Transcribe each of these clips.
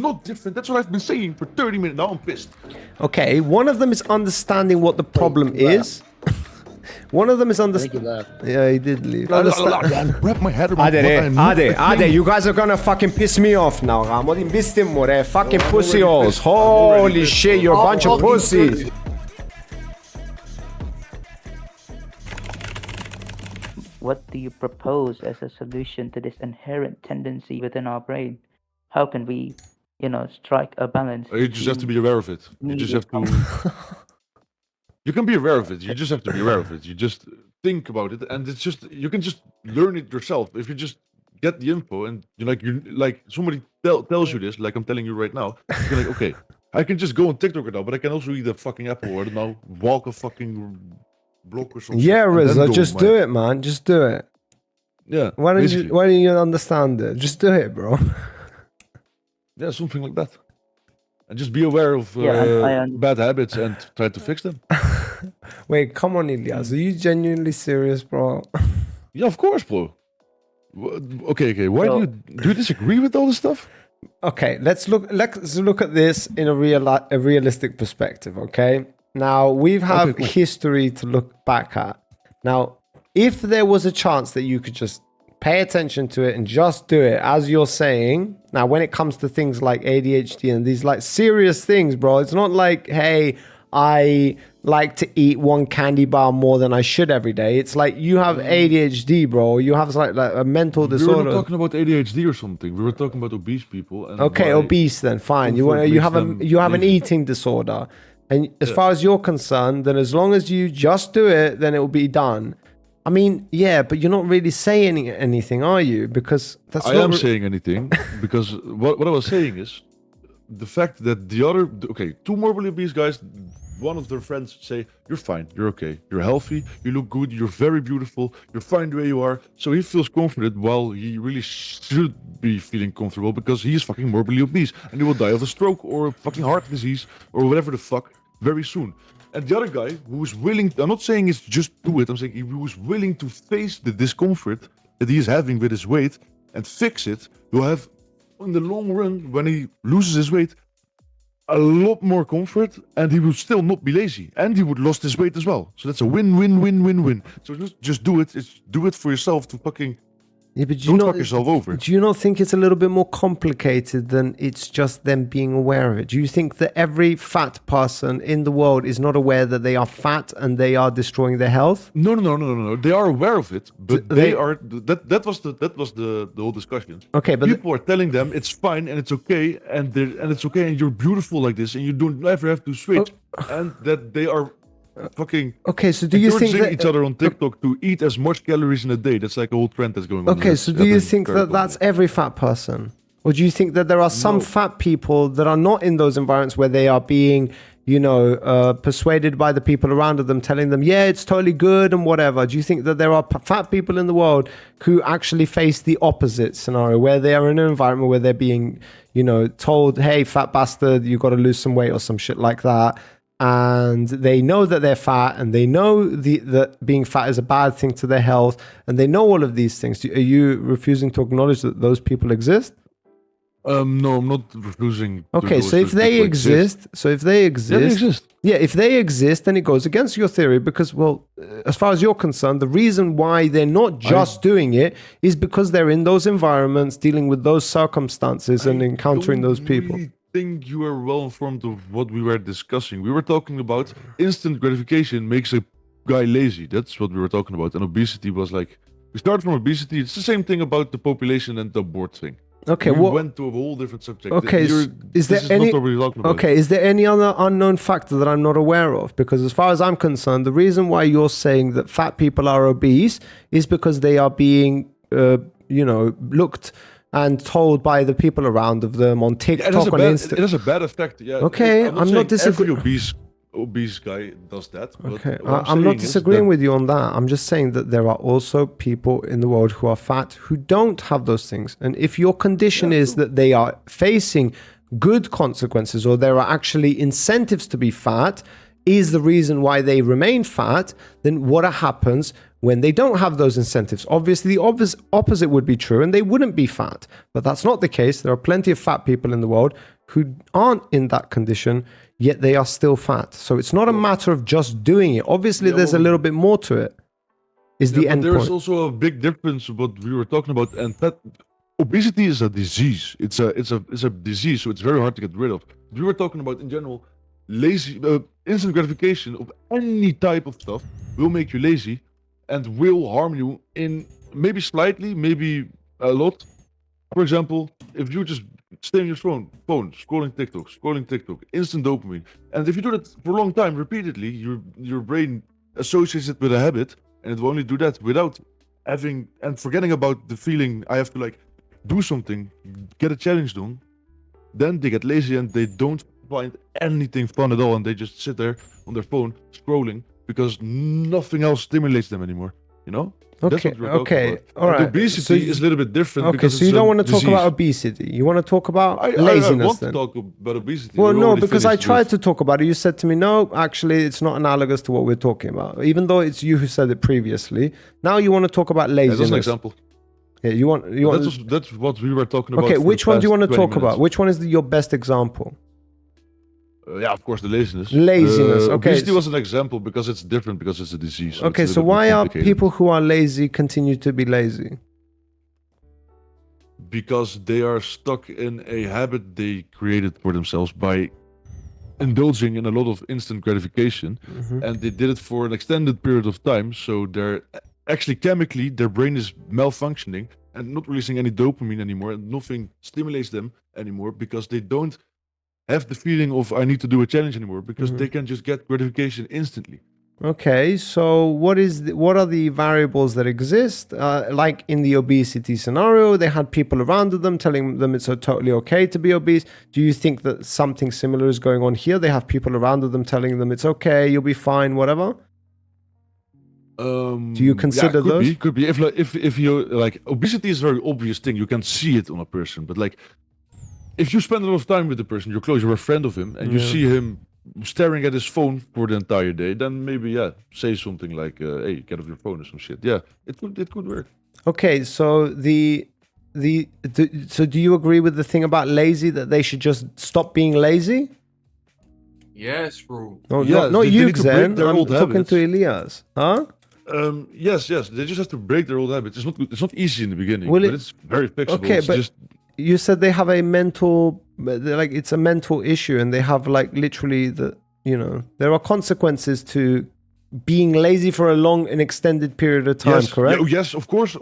not different. That's what I've been saying for 30 minutes. Now I'm pissed. Okay, one of them is understanding what the problem is. One of them is understanding. Yeah, he did leave. Wrap my head around Ade, you guys are gonna fucking piss me off now. Ramodin bistim more, fucking pussy holes. Holy shit, you're a bunch of pussies. What do you propose as a solution to this inherent tendency within our brain? How can we, strike a balance? You just have to be aware of it. You just have to. You can be aware of it. You just have to be aware of it. You just think about it, and it's just you can just learn it yourself if you just get the info and you like somebody tells you this, like I'm telling you right now. You're like, okay, I can just go on TikTok now, but I can also eat a fucking apple or I don't know, walk a fucking block or something. Yeah, Rizza, just do it, man. Just do it. Yeah. Why don't you understand it? Just do it, bro. Yeah, something like that. And just be aware of bad habits and try to fix them. Wait, come on, Ilyas. Are you genuinely serious, bro? Yeah, of course, bro. Okay. Why do you disagree with all this stuff? Okay, let's look at this in a realistic perspective, okay? Now, we have history to look back at. Now, if there was a chance that you could just pay attention to it and just do it, as you're saying. Now, when it comes to things like ADHD and these like serious things, bro, it's not like, hey, I like to eat one candy bar more than I should every day. It's like you have ADHD, bro. You have like a mental disorder. We were not talking about ADHD or something. We were talking about obese people. And okay, obese then, fine. You have an eating disorder. And as far as you're concerned, then as long as you just do it, then it will be done. I mean, yeah, but you're not really saying anything, are you? Because that's I am saying anything because what I was saying is the fact that two morbidly obese guys, one of their friends say, you're fine, you're okay, you're healthy, you look good, you're very beautiful, you're fine the way you are. So he feels confident while he really should be feeling comfortable because he is fucking morbidly obese and he will die of a stroke or a fucking heart disease or whatever the fuck very soon. And the other guy who was willing, I'm not saying it's just do it, I'm saying he was willing to face the discomfort that he is having with his weight and fix it, will have, in the long run, when he loses his weight, a lot more comfort and he would still not be lazy and he would lost his weight as well. So that's a win-win-win-win-win. So just do it. Do it for yourself to fucking don't fuck yourself over. Do you not think it's a little bit more complicated than it's just them being aware of it? Do you think that every fat person in the world is not aware that they are fat and they are destroying their health? No. They are aware of it, but they are. That was the whole discussion. Okay, but people are telling them it's fine and it's okay and it's okay and you're beautiful like this and you don't ever have to switch and that they are. Fucking okay, so do you think that each other on TikTok to eat as much calories in a day? That's like a whole trend that's going on. Okay, so do you think that that's every fat person? Or do you think that there are some fat people that are not in those environments where they are being, persuaded by the people around them, telling them, yeah, it's totally good and whatever? Do you think that there are fat people in the world who actually face the opposite scenario, where they are in an environment where they're being, told, hey, fat bastard, you got to lose some weight or some shit like that? And they know that they're fat and they know that being fat is a bad thing to their health and they know all of these things. Are you refusing to acknowledge that those people exist? No, I'm not refusing. Okay, so if they exist, yeah, if they exist, then it goes against your theory because, well, as far as you're concerned, the reason why they're not just doing it is because they're in those environments, dealing with those circumstances and encountering those people. I think you are well informed of what we were discussing. We were talking about instant gratification makes a guy lazy. That's what we were talking about. And obesity was like, we started from obesity. It's the same thing about the population and the abort thing. Okay, we went to a whole different subject. Okay, is there any other unknown factor that I'm not aware of? Because as far as I'm concerned, the reason why you're saying that fat people are obese is because they are being, looked and told by the people around of them on TikTok, on Instagram. It has a bad effect. Yeah. Okay, I'm not disagreeing. Every obese guy does that. Okay, I'm not disagreeing with you on that. I'm just saying that there are also people in the world who are fat who don't have those things. And if your condition is that they are facing good consequences or there are actually incentives to be fat, is the reason why they remain fat, then what happens when they don't have those incentives. Obviously, the opposite would be true and they wouldn't be fat. But that's not the case. There are plenty of fat people in the world who aren't in that condition, yet they are still fat. So it's not a matter of just doing it. Obviously, there's a little bit more to it. Is the end There is point. also a big difference what we were talking about, and that obesity is a disease. It's a disease, so it's very hard to get rid of. We were talking about in general, lazy instant gratification of any type of stuff will make you lazy and will harm you in maybe slightly, maybe a lot. For example, if you just stay on your phone, scrolling TikTok, instant dopamine, and if you do that for a long time, repeatedly, your brain associates it with a habit, and it will only do that without having and forgetting about the feeling I have to like do something, get a challenge done. Then they get lazy and they don't find anything fun at all, and they just sit there on their phone scrolling because nothing else stimulates them anymore. You know? That's Okay, what we're talking okay, about. all And right. obesity is a little bit different. Okay, because so you it's don't a want to talk disease. about obesity. You want to talk about I laziness want then. to talk about obesity. Well, We no, already because I finished tried with- to talk about it. You said to me, no, actually, it's not analogous to what we're talking about. Even though it's you who said it previously. Now you want to talk about Yeah, laziness. that's an example. Yeah, you want. That's what we were talking about. Okay, for the which one do you past want to 20 talk about? minutes. Which one is your best example? Yeah, of course, the laziness. Laziness, okay. Obesity was an example because it's different because it's a disease. So Okay, it's a so little bit why are complicated. people who are lazy continue to be lazy? Because they are stuck in a habit they created for themselves by indulging in a lot of instant gratification, and they did it for an extended period of time. So they're actually chemically their brain is malfunctioning and not releasing any dopamine anymore, and nothing stimulates them anymore because they don't have the feeling of I need to do a challenge anymore because they can just get gratification instantly. Okay, so what are the variables that exist? Like in the obesity scenario, they had people around them telling them it's totally okay to be obese. Do you think that something similar is going on here? They have people around them telling them it's okay, you'll be fine, whatever. Do you consider those? Could be. If you like, obesity is a very obvious thing. You can see it on a person, but like, if you spend a lot of time with the person, you're close, you're a friend of him, and you see him staring at his phone for the entire day, then maybe say something like, "Hey, get off your phone" or some shit. Yeah, it could work. Okay, so so do you agree with the thing about lazy, that they should just stop being lazy? Yes, bro. No, Yeah, not they you, need to break Xen. their I'm old talking habits. to Elias. Huh? Yes. They just have to break their old habits. It's not easy in the beginning, Will but it- it's very fixable. Okay, It's but just you said they have a mental, like it's a mental issue, and they have like literally there are consequences to being lazy for a long and extended period of time, correct? Yes, of course.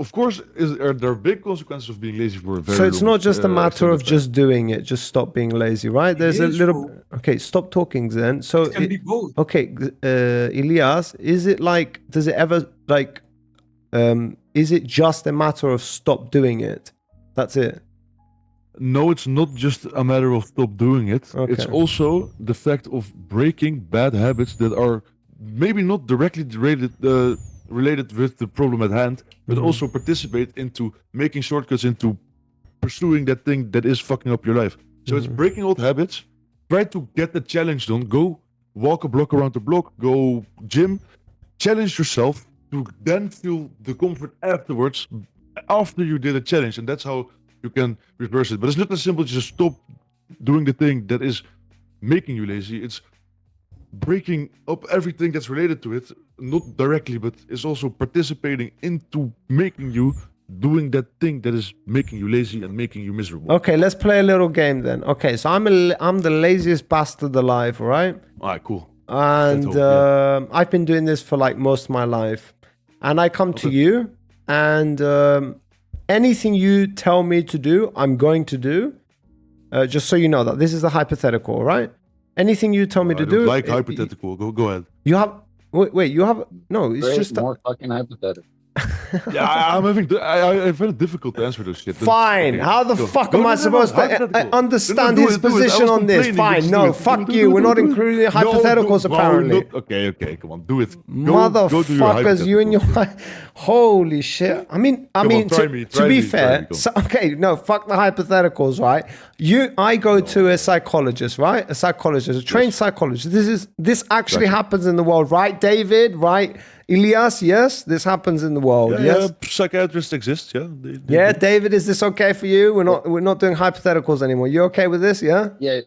There are big consequences of being lazy for a very So it's long, not just a matter of extended time. just doing it, just stop being lazy, right? There's a is, little. bro. Okay, stop talking, Zen. So It can be both. okay, Elias, is it like? Does it ever like? Is it just a matter of stop doing it? That's it. No, it's not just a matter of stop doing it. It's Okay. also the fact of breaking bad habits that are maybe not directly related with the problem at hand, but also participate into making shortcuts into pursuing that thing that is fucking up your life. So it's breaking old habits. Try to get the challenge done. Go walk a block around the block. Go gym. Challenge yourself to then feel the comfort afterwards, after you did a challenge, and that's how you can reverse it. But it's not as simple as just stop doing the thing that is making you lazy. It's breaking up everything that's related to it, not directly, but it's also participating into making you doing that thing that is making you lazy and making you miserable. Okay, let's play a little game then. Okay, so I'm the laziest bastard alive, all right? All right, cool. And Let's hope, I've been doing this for like most of my life. And I come to you, and anything you tell me to do, I'm going to do. Just so you know that this is a hypothetical, all right? Anything you tell me I to don't do, like hypothetical. Go ahead. you have. Wait, you have no. It's Great, just more fucking hypothetical. Yeah, I'm having. I find it difficult to answer those shit. Fine. Okay, How the go. fuck No, am no, I no, no, supposed to hypothetical. understand No, his do it. I position was on this? complaining, Fine. just No, do it. fuck Do you. it, We're do it, not do it. including No, hypotheticals, apparently. Okay, come on, do it. Go do your Motherfuckers, you and your hypothetical shit. holy shit. I mean, Come on, try to, me, to try be me, try fair, me, go on. so, okay, no, fuck the hypotheticals, right? I go to a psychologist, right? A psychologist, a trained psychologist. This actually Gotcha. happens in the world, right, David? Right, Elias? Yes, this happens in the world. Yes. Psychiatrists exist. Yeah. They Yeah, do. David, is this okay for you? We're not doing hypotheticals anymore. You okay with this? Yeah. Yeah,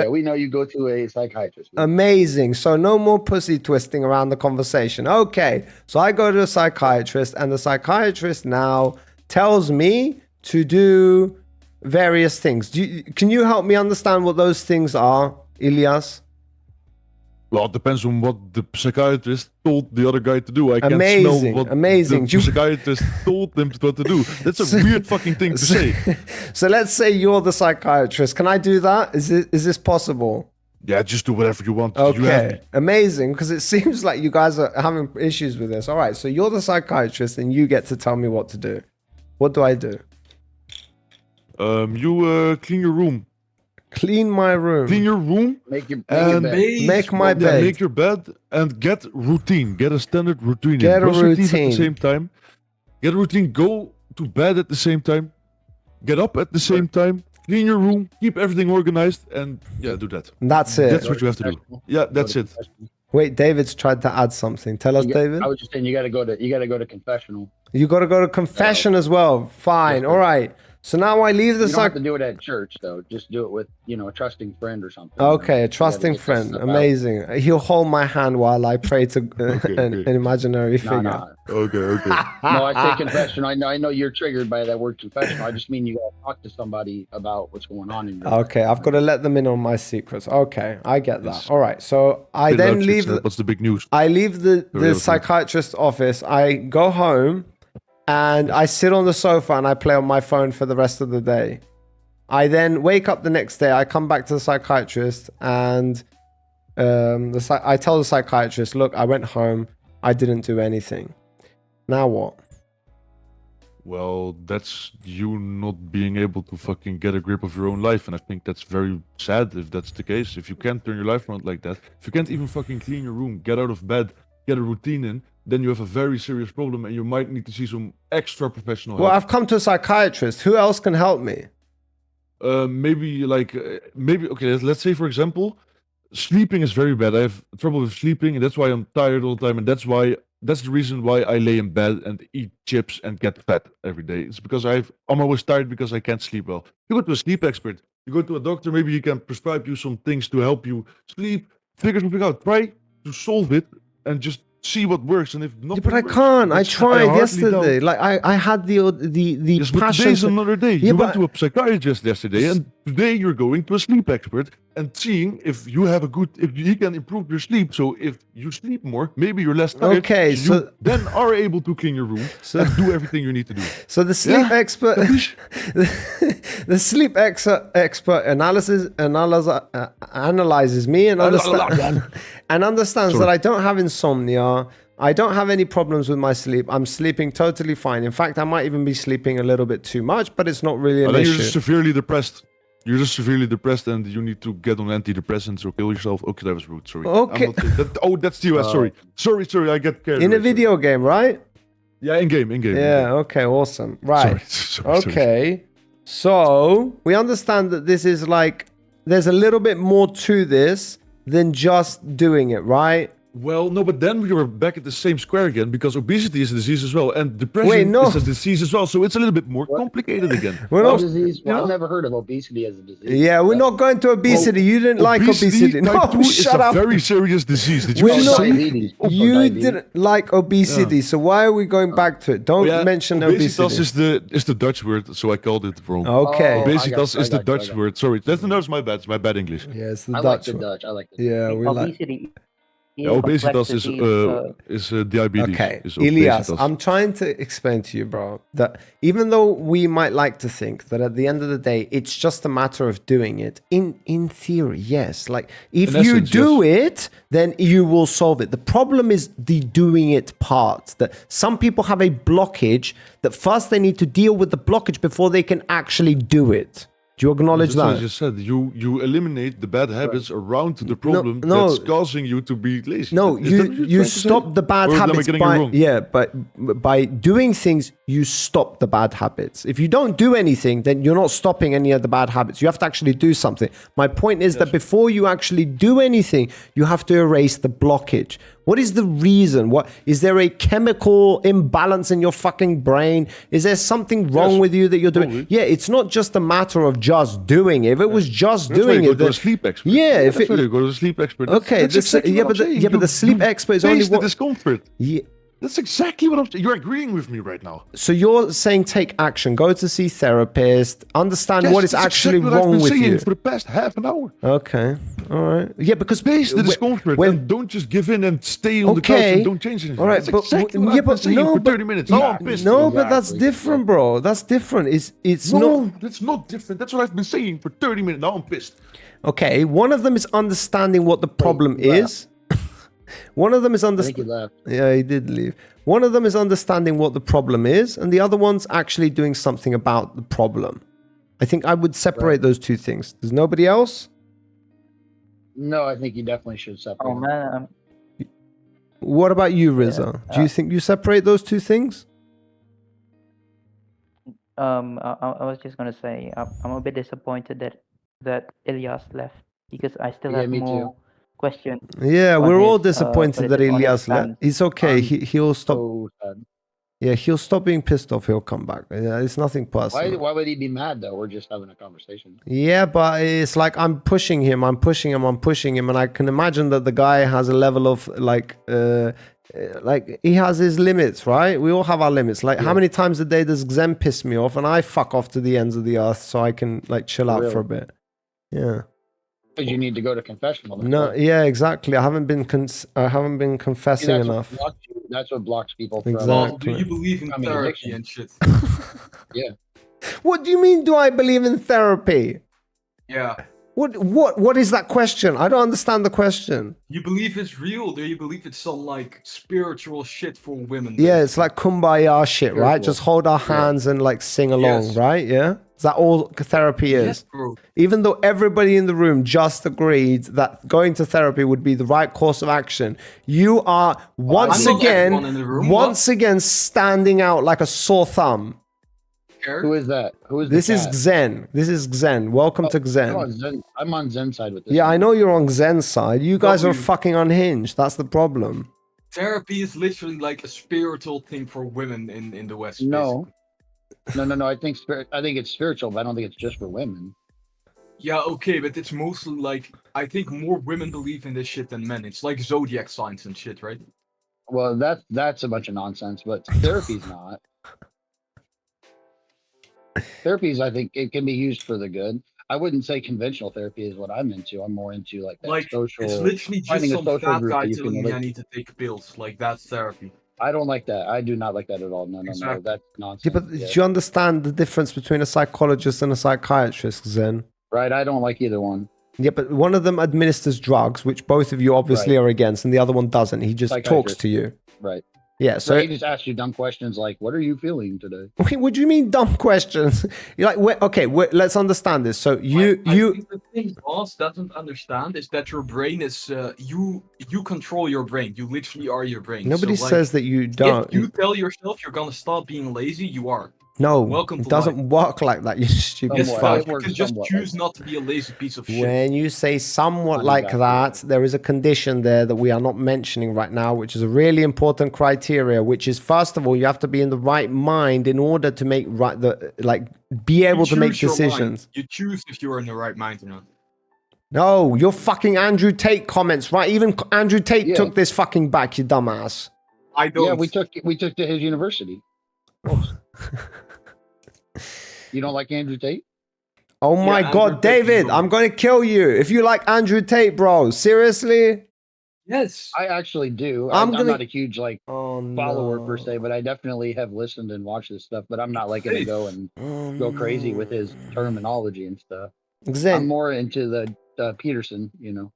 we know you go to a psychiatrist. Amazing. So no more pussy twisting around the conversation. Okay. So I go to a psychiatrist, and the psychiatrist now tells me to do various things. Can you help me understand what those things are, Elias? Well, it depends on what the psychiatrist told the other guy to do. I can't Amazing, smell what amazing. the psychiatrist told them what to do. That's a weird fucking thing to say. So let's say you're the psychiatrist. Can I do that? Is this possible? Yeah, just do whatever you want. You have Okay, me. amazing, because it seems like you guys are having issues with this. All right, so you're the psychiatrist and you get to tell me what to do. What do I do? You clean your room. Clean my room. Clean your room. Make your And bed. Make my Yeah, bed. make your bed and get routine. Get a standard routine. Get a Brush your teeth at routine. the same time. Get a routine. Go to bed at the same time. Get up at the same time. Clean your room. Keep everything organized. And yeah, do that. That's it. That's what you have to do. Yeah, that's it. Wait, David's tried to add something. Tell us, David. I was just saying you gotta go to confessional. You got to go to confession as well. Fine. Yes, All right. So now I leave the You don't have psych. to do it at church though. Just do it with a trusting friend or something. Okay, a You gotta trusting get that friend. stuff out. Amazing. He'll hold my hand while I pray to an okay. imaginary figure. No, Okay. no, I say confession. I know you're triggered by that word confession. I just mean you gotta talk to somebody about what's going on in your life. Okay, I've got to let them in on my secrets. Okay, I get that. Yes. All right, so I Spit it then out, leave. chicks, what's the big news? I leave the Very psychiatrist's office. I go home and I sit on the sofa and I play on my phone for the rest of the day. I then wake up the next day. I come back to the psychiatrist and I tell the psychiatrist, look, I went home. I didn't do anything. Now what? Well, that's you not being able to fucking get a grip of your own life. And I think that's very sad if that's the case. If you can't turn your life around like that, if you can't even fucking clean your room, get out of bed, get a routine in, then you have a very serious problem and you might need to see some extra professional Well, help. I've come to a psychiatrist. Who else can help me? Maybe okay, let's say for example, sleeping is very bad. I have trouble with sleeping and that's why I'm tired all the time. And that's the reason why I lay in bed and eat chips and get fat every day. It's because I'm always tired because I can't sleep well. You go to a sleep expert, you go to a doctor, maybe he can prescribe you some things to help you sleep, figure something out, try to solve it and just see what works. And if Yeah, nothing but I works, can't. I which tried hardly yesterday. doubt. Like I had the Yes, but passion. today's another day. Yeah, You but- went to a psychiatrist yesterday, and today you're going to a sleep expert and seeing if you have if he can improve your sleep. So if you sleep more, maybe you're less tired. Okay, you so- then are able to clean your room and do everything you need to do. So the sleep Yeah. expert, the sleep expert analyzes me and understands that I don't have insomnia. I don't have any problems with my sleep. I'm sleeping totally fine. In fact, I might even be sleeping a little bit too much, but it's not really an Then you're issue. just severely depressed. You're just severely depressed, and you need to get on antidepressants or kill yourself. Okay, that was rude. Sorry. Okay. I'm not saying that, that's the US. Sorry. I get carried In a away, sorry. video game, right? Yeah, in game. Yeah. Okay. Awesome. Right. Sorry. Okay. So we understand that this is like there's a little bit more to this than just doing it, right? Well, no, but then we were back at the same square again because obesity is a disease as well, and depression Wait, no. is a disease as well. So it's a little bit more complicated again. We're What not. disease? Well, Yeah. I've never heard of obesity as a disease. Yeah, we're not going to obesity. You didn't like obesity. No, type 2 is shut a up. very serious disease. Did you We're see? not- Diabetes. You Diabetes. didn't like obesity, so why are we going back to it? Don't Yeah, mention obesitas obesity. is the Dutch word, so I called it wrong. Okay. Oh, Obesitas I is the got you, Dutch word. Sorry, that's my bad. It's my bad English. Yeah, it's the I like Dutch the one. Dutch. I like the Yeah, we like. Obesity Yeah, obesitas complexities, is diabetes. Okay, Is Elias, obesitas. I'm trying to explain to you, bro, that even though we might like to think that at the end of the day, it's just a matter of doing it, in theory, yes. Like, if In you essence, do yes. it, then you will solve it. The problem is the doing it part, that some people have a blockage that first they need to deal with the blockage before they can actually do it. Do you acknowledge That's what I that? just said. You eliminate the bad habits around the problem no. that's causing you to be lazy. No, Is that what you're you trying to say? stop the bad Or am I habits getting it by wrong? by doing things you stop the bad habits. If you don't do anything, then you're not stopping any of the bad habits. You have to actually do something. My point is that before you actually do anything, you have to erase the blockage. What is the reason? What is there a chemical imbalance in your fucking brain? Is there something wrong Yes, with you that you're doing? probably. Yeah, it's not just a matter of just doing it. If it was just That's why doing you go it, to then, a sleep expert. yeah, if That's it, why you go to a sleep expert. That's, okay, that's exactly yeah, what but I'm saying. the sleep expert is only face the one. discomfort. Yeah. That's exactly what I'm saying. You're agreeing with me right now. So you're saying take action, go to see therapist, understand Yes, what is that's actually exactly what I've wrong been with saying you. for the past half an hour. Okay, all right. Yeah, because Face the discomfort and don't just give in and stay on the couch okay, and don't change anything. all right, That's exactly what yeah, I've been saying for 30 minutes. Now I'm pissed. no, Exactly. but that's different, bro. That's different. It's not No, that's not different. That's what I've been saying for 30 minutes. Now I'm pissed. okay. One of them is understanding what the problem he left. is. One of them is I think he understanding. left. Yeah, he did leave. One of them is understanding what the problem is, and the other one's actually doing something about the problem. I think I would separate those two things. There's nobody else? No, I think you definitely should separate. Oh them. man, What about you, Riza? Do you think you separate those two things? I was just gonna say I'm a bit disappointed that Ilyas left because I still Yeah, have me too. more questions. Yeah, on we're all his, disappointed what that is it, on his Elias left. stance. It's okay. I'm He'll stop. So sad. Yeah, he'll stop being pissed off. He'll come back. Yeah, it's nothing personal. Why would he be mad though? We're just having a conversation. Yeah, but it's like I'm pushing him, and I can imagine that the guy has a level of like he has his limits, right? We all have our limits. Like, how many times a day does Xen piss me off, and I fuck off to the ends of the earth so I can like chill out for a bit? Yeah. Because you need to go to confessional. That's No. why. Yeah. Exactly. I haven't been See, confessing that's enough. that's what blocks people from. Exactly. Well, do you believe in Becoming therapy addiction. and shit? Yeah. What do you mean? Do I believe in therapy? Yeah. What is that question? I don't understand the question. You believe it's real? Do you believe it's some like spiritual shit for women? Yeah, it's like kumbaya shit, right? Spiritual. Just hold our hands and like sing along, Yes. right? Yeah. Is that all therapy is? Yes, bro. Even though everybody in the room just agreed that going to therapy would be the right course of action, you are once I'm not everyone in again, the room, once again standing out like a sore thumb. Who is that? Who is This the is cat? Xen. This is Xen. Welcome to I'm Xen. on Zen. I'm on Zen side with this. Yeah, I one. know you're on Xen's side. You guys are W. fucking unhinged. That's the problem. Therapy is literally like a spiritual thing for women in the West. No. Basically. No. I think it's spiritual, but I don't think it's just for women. Yeah, okay, but it's mostly like I think more women believe in this shit than men. It's like zodiac signs and shit, right? Well, that's a bunch of nonsense, but therapy's not. Therapies, I think it can be used for the good. I wouldn't say conventional therapy is what I'm into. I'm more into like that Like social. it's literally just finding a some social fat group guy that you can telling me I relate. need to take pills. Like that's therapy. I don't like that. I do not like that at all. No. Exactly. That's Yeah, nonsense. but do you understand the difference between a psychologist and a psychiatrist, Zen? Right? I don't like either one. Yeah, but one of them administers drugs, which both of you obviously are against, and the other one doesn't. He just talks Psychiatrist. to you. Right. Yeah, So so he just asks you dumb questions like, "What are you feeling today?" wait, what do you mean dumb questions? You're like, okay, let's understand this. So I think the thing boss doesn't understand is that your brain is you control your brain. You literally are your brain. Nobody So, like, says that you don't. if you tell yourself you're gonna stop being lazy, you are. No, Welcome it to doesn't work like that, you stupid Yes, Somewhat. fuck. It you works can just somewhat choose like not to be a lazy piece of shit. When you say somewhat Not like exactly. that, there is a condition there that we are not mentioning right now, which is a really important criteria, which is, first of all, you have to be in the right mind in order to make be able to make choose your mind. decisions. You choose if you are in the right mind or not. No, your fucking Andrew Tate comments, right? Even Andrew Tate Yeah. took this fucking back, you dumbass. I don't. Yeah, we took to his university. You don't like Andrew Tate? Oh my Andrew God, Tate is David, wrong. I'm going to kill you if you like Andrew Tate, bro. Seriously? Yes. I actually do. I'm I'm gonna- not a huge like Oh follower no. per se, but I definitely have listened and watched this stuff. But I'm not like gonna Hey. go and Oh, go crazy with no. his terminology and stuff. I'm Zen, more into the Peterson, you know.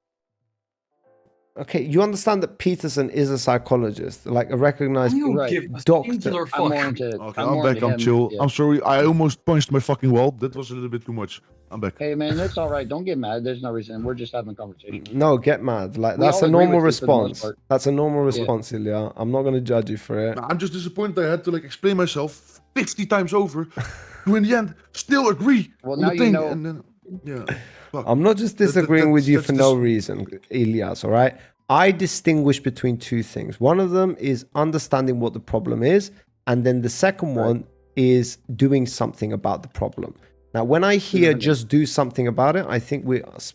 okay, you understand that Peterson is a psychologist, like a recognized I don't Right. give a doctor. singular I'm more fuck. into. Okay, I'm I'm more back. into I'm him. chill. Yeah. I'm sorry. I almost punched my fucking wall. That was a little bit too much. I'm back. Hey man, it's all right. Don't get mad. There's no reason. We're just having a conversation. No, get mad. Like We that's all a agree normal with you for the most response. part. That's a normal Yeah. response, Ilya. I'm not gonna judge you for it. I'm just disappointed I had to like explain myself 50 times over to in the end still agree Well, on now the you thing. know. And then, yeah. Fuck. I'm not just disagreeing with you that's for no reason, Ilyas, all right? I distinguish between two things. One of them is understanding what the problem is, and then the second Right. one is doing something about the problem. Now, when I hear Mhm. just do something about it, I think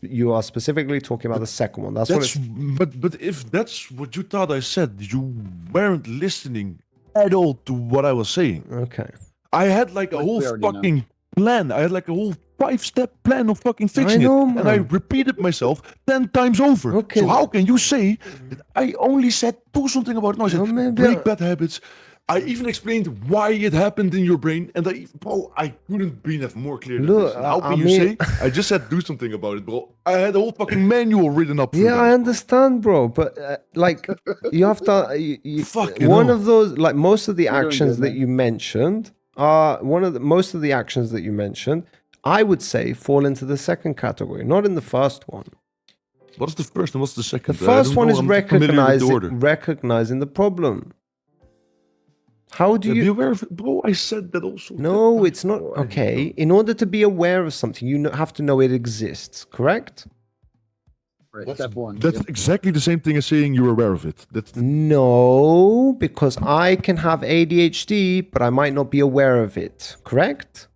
you are specifically talking about the second one. That's what That's it's. but if that's what you thought I said, you weren't listening at all to what I was saying. Okay. I had like a Which whole we already know. fucking plan. I had like a whole 5-step plan of fucking fixing know, it. And I man. repeated myself 10 times over. Okay. So how can you say that I only said do something about it? No, I said No, maybe break bad habits. I even explained why it happened in your brain, and bro, I couldn't be more clear than Look, this. And how I can you mean- say I just said do something about it, bro? I had a whole fucking manual written up. For Yeah, you I guys, understand, bro. But like, you have to. Fucking One hell. of those, like most of the You're doing actions good, that man. you mentioned are most of the actions that you mentioned. I would say fall into the second category, not in the first one. What's the first and what's the The second? I first don't one know, is I'm not familiar with the order. recognizing the problem. How do Yeah, be you? aware of it, bro. I said that also. No, 10 it's times, not bro. I okay. don't- In order to be aware of something, you have to know it exists. Correct? Right. That's, Step one. that's Yep. exactly the same thing as saying you're aware of it. That's No, because I can have ADHD, but I might not be aware of it. Correct?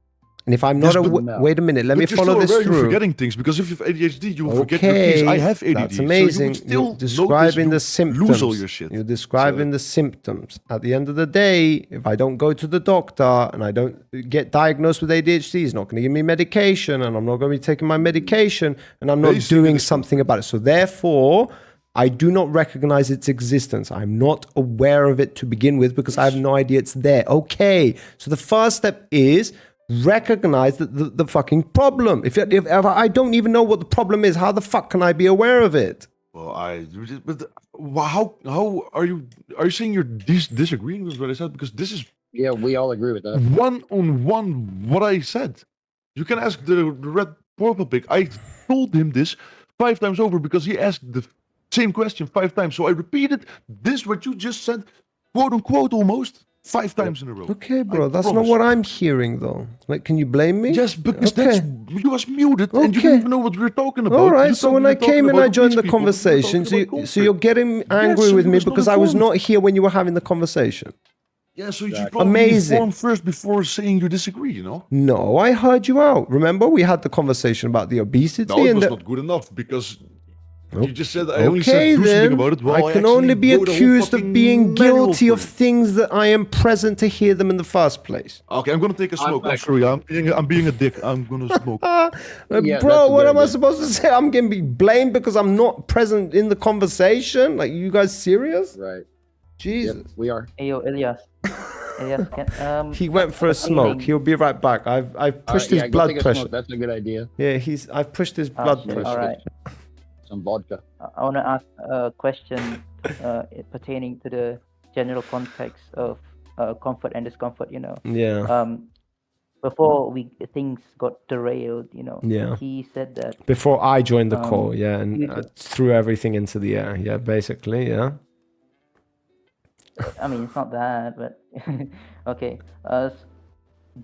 And if I'm not Yes, but- aware, wait a minute, let but me you're follow still this aware you're through. forgetting things because if you have ADHD, you will forget your keys. I have ADD, that's so amazing. you would still You're describing the notice you symptoms. lose all your shit. You're describing the symptoms. At the end of the day, if I don't go to the doctor and I don't get diagnosed with ADHD, he's not going to give me medication, and I'm not going to be taking my medication, and I'm not Basically doing the same something about it. So therefore, I do not recognize its existence. I'm not aware of it to begin with because I have no idea it's there. Okay. So the first step is recognize the fucking problem. If I don't even know what the problem is, how the fuck can I be aware of it? Well, how are you saying you're disagreeing with what I said? Because this is Yeah, we all agree with that. one on one what I said. You can ask the red purple pig. I told him this 5 times over because he asked the same question 5 times. So I repeated this what you just said, quote unquote, almost 5 times in a row. Okay, bro, I that's not promise. what I'm hearing though. Like, can you blame me? Yes, because Okay. you was muted and you Okay. didn't even know what we were talking about. All right, You so thought when we I were talking came and about I joined obese the people, but we were conversation, talking so, about so you're getting angry so with you me was not because I was informed. not here when you were having the conversation. Yeah, so you Exactly. probably Amazing. informed first before saying you disagree, you know? No, I heard you out. Remember, we had the conversation about the obesity. No, it and was the- not good enough because you just said I only Okay, said do something then about it. Well, I can actually only be wrote a whole accused of fucking being manual guilty for of you. things that I am present to hear them in the first place. Okay, I'm gonna take a smoke. I'm back. sorry, I'm being a dick. I'm gonna smoke. Yeah, that's Bro, a what good am I idea. supposed to say? I'm gonna be blamed because I'm not present in the conversation? Like, you guys serious? Right. Jesus. Yep, we are. Hey, yo, Elias. Elias, He went for a smoke. He'll be right back. I've All pushed right, yeah, his go blood take a pressure. smoke. That's a good idea. Yeah, I've pushed his blood shit, pressure. all right. Some vodka. I want to ask a question pertaining to the general context of comfort and discomfort. Yeah. Before things got derailed, Yeah. he said that Before I joined the Um, call, yeah, and you- threw everything into the air. Yeah, basically, yeah. I mean, it's not that, but okay.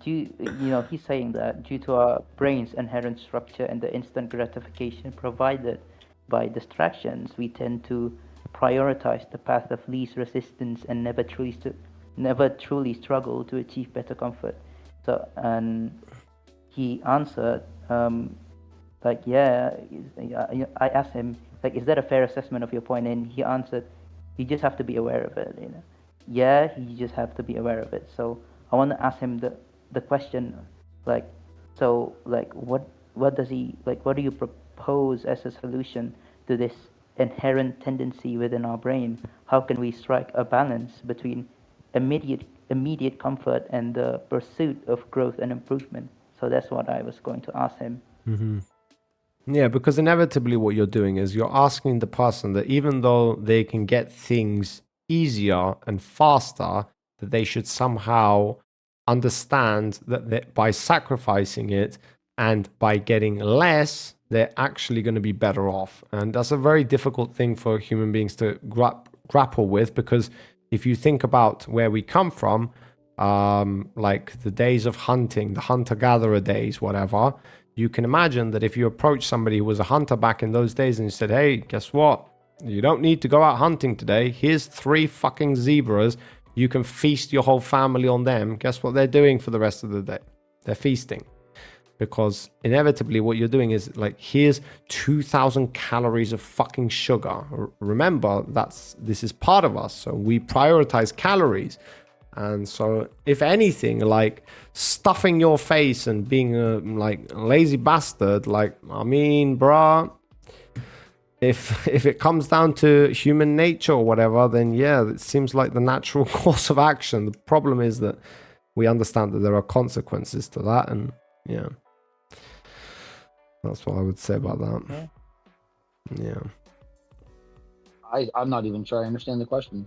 He's saying that due to our brain's inherent structure and the instant gratification provided by distractions, we tend to prioritize the path of least resistance and never truly struggle to achieve better comfort. So, and he answered, I asked him, like, is that a fair assessment of your point? And he answered, you just have to be aware of it. Yeah, you just have to be aware of it. So I want to ask him the question, like, so, like, what do you propose as a solution to this inherent tendency within our brain, how can we strike a balance between immediate comfort and the pursuit of growth and improvement? So that's what I was going to ask him. Yeah, because inevitably what you're doing is you're asking the person that even though they can get things easier and faster, that they should somehow understand that by sacrificing it and by getting less, they're actually going to be better off. And that's a very difficult thing for human beings to grapple with, because if you think about where we come from, like the days of hunting, the hunter-gatherer days, whatever, you can imagine that if you approach somebody who was a hunter back in those days and you said, hey, guess what? You don't need to go out hunting today. Here's 3 fucking zebras. You can feast your whole family on them. Guess what they're doing for the rest of the day? They're feasting. Because inevitably what you're doing is like, here's 2,000 calories of fucking sugar. Remember, this is part of us. So we prioritize calories. And so, if anything, like stuffing your face and being a like lazy bastard, like, I mean, bruh, if it comes down to human nature or whatever, then yeah, it seems like the natural course of action. The problem is that we understand that there are consequences to that, and yeah, that's what I would say about that. Yeah. I'm not even sure I understand the question.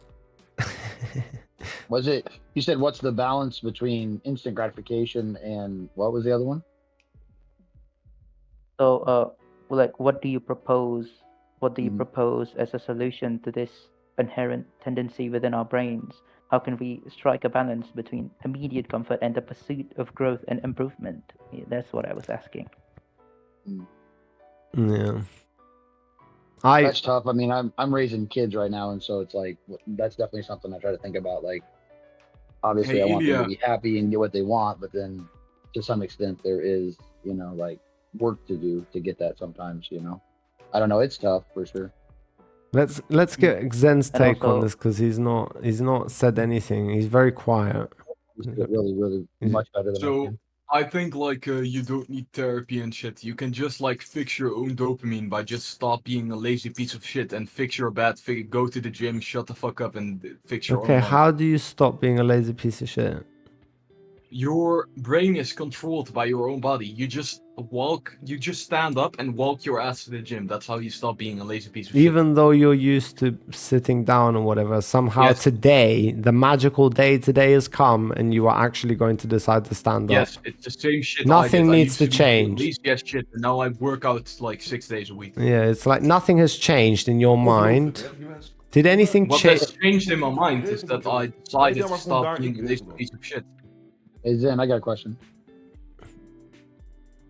Was it, you said, what's the balance between instant gratification and what was the other one? So, like, what do you propose? What do you propose as a solution to this inherent tendency within our brains? How can we strike a balance between immediate comfort and the pursuit of growth and improvement? Yeah, that's what I was asking. Yeah. That's tough. I mean, I'm raising kids right now, and so it's like that's definitely something I try to think about. Like, obviously, I want them to be happy and get what they want, but then to some extent, there is, like work to do to get that sometimes. I don't know. It's tough for sure. Let's get Zen's take also, on this, because he's not said anything. He's very quiet. He's really much better than I can. I think like you don't need therapy and shit. You can just like fix your own dopamine by just stop being a lazy piece of shit and fix your bad. Go to the gym, shut the fuck up, and fix your own life. How do you stop being a lazy piece of shit? Your brain is controlled by your own body. You just stand up and walk your ass to the gym. That's how you stop being a lazy piece of shit. Even though you're used to sitting down or whatever, somehow today, the magical day today has come and you are actually going to decide to stand up. Yes, it's the same shit. Nothing needs to change. Lazy ass shit, and now I work out like 6 days a week. Yeah, it's like nothing has changed in your mind. Did anything change? What has changed in my mind is that I decided to stop being a lazy piece of shit. Hey Zen, I got a question.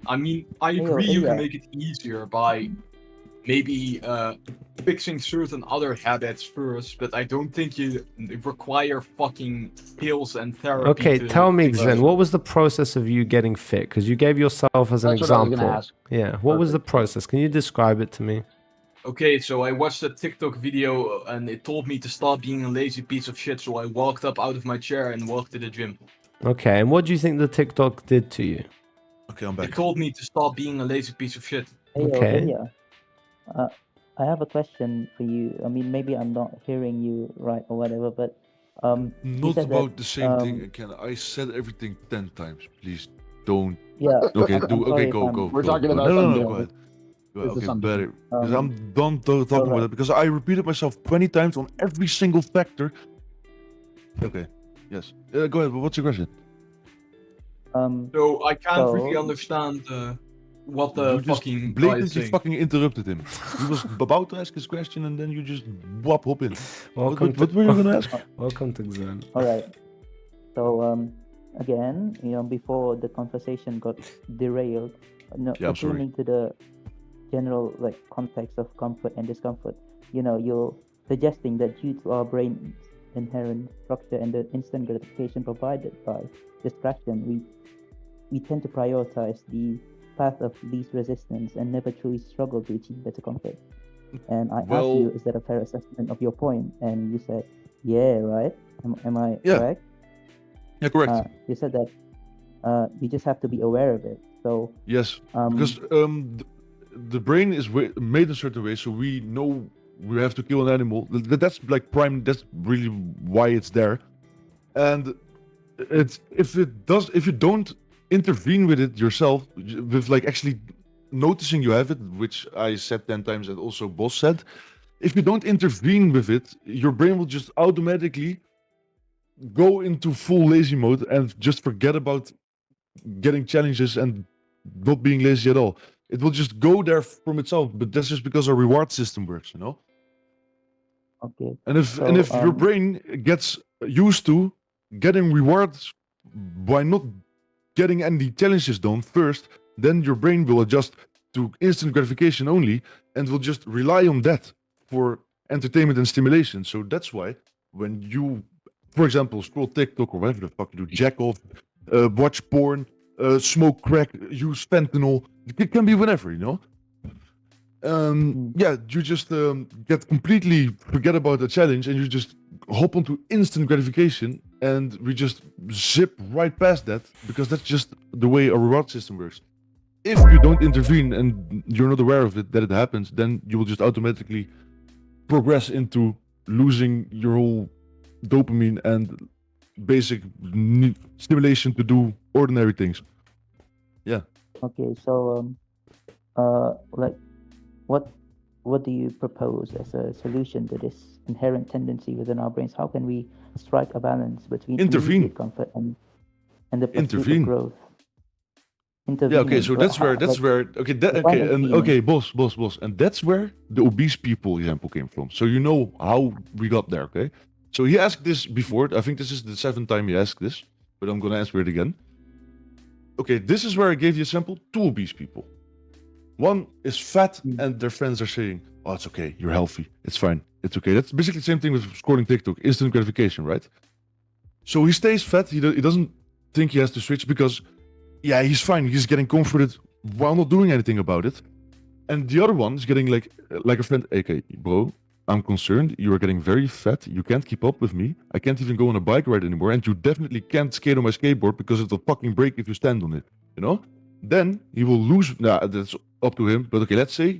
I mean, I agree you can make it easier by maybe fixing certain other habits first, but I don't think you require fucking pills and therapy. Okay, tell me, Zen, what was the process of you getting fit? Because you gave yourself as an example. What I was gonna ask. Yeah, what was the process? Can you describe it to me? Okay, so I watched a TikTok video and it told me to stop being a lazy piece of shit, so I walked up out of my chair and walked to the gym. Okay, and what do you think the TikTok did to you? Okay, I'm back. It told me to stop being a lazy piece of shit. Okay. I have a question for you. I mean, maybe I'm not hearing you right or whatever, but not about the same thing again. I said everything 10 times. Please don't. Yeah. Okay, go. We're talking about no, go ahead. Okay, better. Because I'm done talking about it. Because I repeated myself 20 times on every single factor. Okay. Yes. Go ahead. But what's your question? So I can't really understand what the fucking blatantly fucking interrupted him. He was about to ask his question and then you just hop in. What were you gonna ask? Welcome to Zen. All right. So again, before the conversation got derailed, returning to the general context of comfort and discomfort, you're suggesting that due to our brain's inherent structure and the instant gratification provided by distraction, we tend to prioritize the path of least resistance and never truly struggle to achieve better comfort. And I asked you, is that a fair assessment of your point? And you said, yeah, right? Am I correct? Yeah, correct. You said that you just have to be aware of it. So yes, because the brain is made a certain way, so we know we have to kill an animal. That's like prime. That's really why it's there. And it's if you don't intervene with it yourself, with like actually noticing you have it, which I said 10 times and also Boss said, if you don't intervene with it, your brain will just automatically go into full lazy mode and just forget about getting challenges and not being lazy at all. It will just go there from itself, but that's just because our reward system works, you know? Okay. And if your brain gets used to getting rewards by not getting any challenges done first, then your brain will adjust to instant gratification only and will just rely on that for entertainment and stimulation. So that's why when you, for example, scroll TikTok or whatever the fuck you do, jack off, watch porn, smoke crack, use fentanyl, it can be whenever, you know? Yeah, you just get completely forget about the challenge and you just hop onto instant gratification and we just zip right past that because that's just the way a reward system works. If you don't intervene and you're not aware of it, that it happens, then you will just automatically progress into losing your whole dopamine and basic stimulation to do ordinary things. Yeah. Okay, so like what do you propose as a solution to this inherent tendency within our brains? How can we strike a balance between immediate comfort and the pursuit of growth? Yeah, okay, so that's where boss, and that's where the obese people example came from. So you know how we got there, okay? So he asked this before. I think this is the 7th time he asked this, but I'm gonna answer it again. Okay, this is where I gave you a sample. 2 obese people. One is fat, and their friends are saying, "Oh, it's okay. You're healthy. It's fine. It's okay." That's basically the same thing with scrolling TikTok. Instant gratification, right? So he stays fat. He doesn't think he has to switch because, yeah, he's fine. He's getting comforted while not doing anything about it. And the other one is getting like a friend. Okay, bro, I'm concerned. You are getting very fat. You can't keep up with me. I can't even go on a bike ride anymore. And you definitely can't skate on my skateboard because it'll fucking break if you stand on it. You know? Then he will lose. Nah, that's up to him. But okay, let's say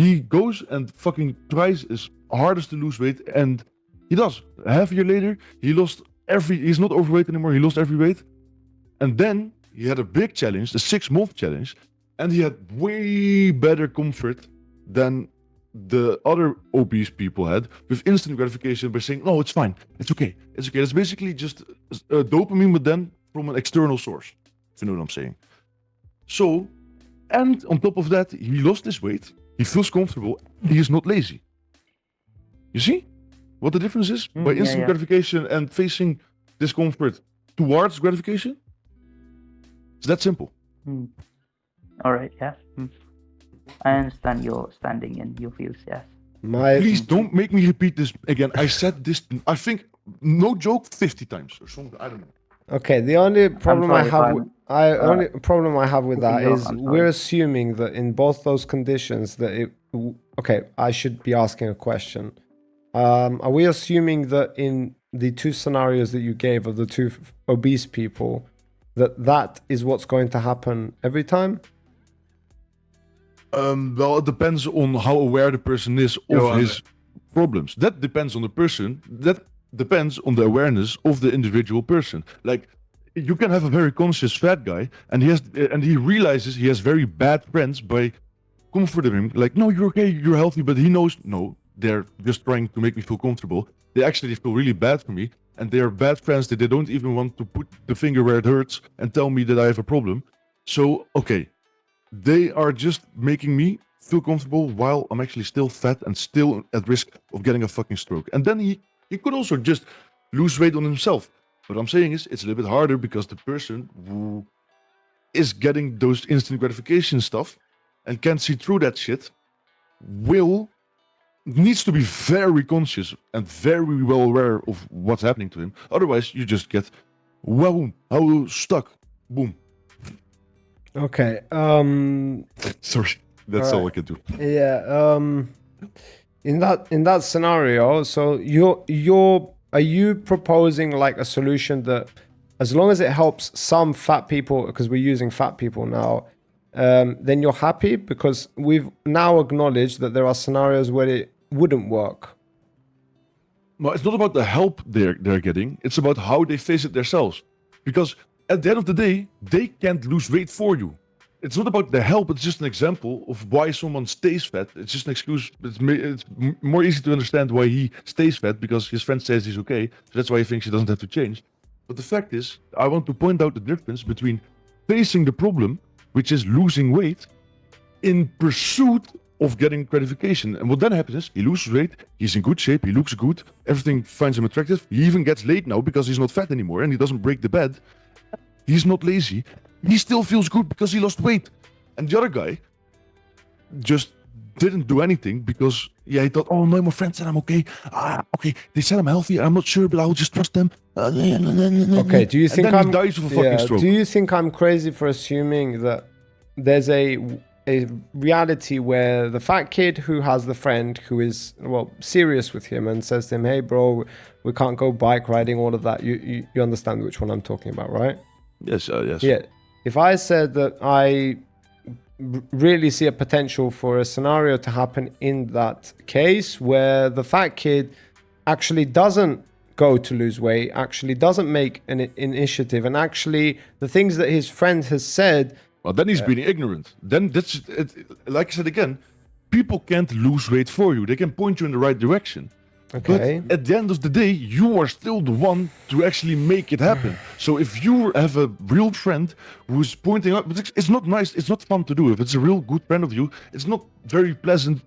he goes and fucking tries his hardest to lose weight, and he does. Half a year later, he's not overweight anymore. He lost every weight. And then he had a big challenge, the 6-month challenge, and he had way better comfort than the other obese people had with instant gratification by saying, "No, it's fine. It's okay. It's okay." It's basically just dopamine, but then from an external source. If you know what I'm saying. So, and on top of that, he lost his weight. He feels comfortable. He is not lazy. You see what the difference is? By instant gratification and facing discomfort towards gratification? It's that simple. All right, yeah. I understand your standing and your views, yes. Please don't make me repeat this again. I said this, I think, no joke, 50 times or something. I don't know. Okay, the only problem I have with that is we're assuming that in both those conditions that I should be asking a question. Are we assuming that in the 2 scenarios that you gave of the 2 obese people, that is what's going to happen every time? Well, it depends on how aware the person is of his problems. That depends on the person. That depends on the awareness of the individual person. Like, you can have a very conscious fat guy, and he realizes he has very bad friends by comforting him. Like, "No, you're okay, you're healthy," but he knows, no, they're just trying to make me feel comfortable. They actually feel really bad for me, and they are bad friends that they don't even want to put the finger where it hurts and tell me that I have a problem. So, okay, they are just making me feel comfortable while I'm actually still fat and still at risk of getting a fucking stroke. And then he could also just lose weight on himself. What I'm saying is, it's a little bit harder because the person who is getting those instant gratification stuff and can't see through that shit needs to be very conscious and very well aware of what's happening to him. Otherwise, you just get stuck. Boom. Okay. Sorry, that's all I can do. Yeah. In that scenario, so are you proposing like a solution that, as long as it helps some fat people, because we're using fat people now, then you're happy because we've now acknowledged that there are scenarios where it wouldn't work. Well, it's not about the help they're getting. It's about how they face it themselves. Because at the end of the day, they can't lose weight for you. It's not about the help. It's just an example of why someone stays fat. It's just an excuse. It's more easy to understand why he stays fat because his friend says he's okay. So that's why he thinks he doesn't have to change. But the fact is, I want to point out the difference between facing the problem, which is losing weight, in pursuit of getting gratification. And what then happens is he loses weight, he's in good shape, he looks good, everything finds him attractive. He even gets laid now because he's not fat anymore and he doesn't break the bed. He's not lazy. He still feels good because he lost weight. And the other guy just didn't do anything because, he thought, oh no, my friend said I'm okay. Okay, they said I'm healthy. I'm not sure, but I'll just trust them. Okay, do you think he dies of a fucking stroke. Do you think I'm crazy for assuming that there's a reality where the fat kid who has the friend who is, serious with him and says to him, hey bro, we can't go bike riding, all of that. You understand which one I'm talking about, right? Yes, yes. Yeah. If I said that I really see a potential for a scenario to happen in that case where the fat kid actually doesn't go to lose weight, actually doesn't make an initiative, and actually the things that his friend has said, well, then he's being ignorant. Then that's it. Like I said again, people can't lose weight for you. They can point you in the right direction. Okay. But at the end of the day, you are still the one to actually make it happen. So if you have a real friend who's pointing out, it's not nice, it's not fun to do. If it's a real good friend of you, it's not very pleasant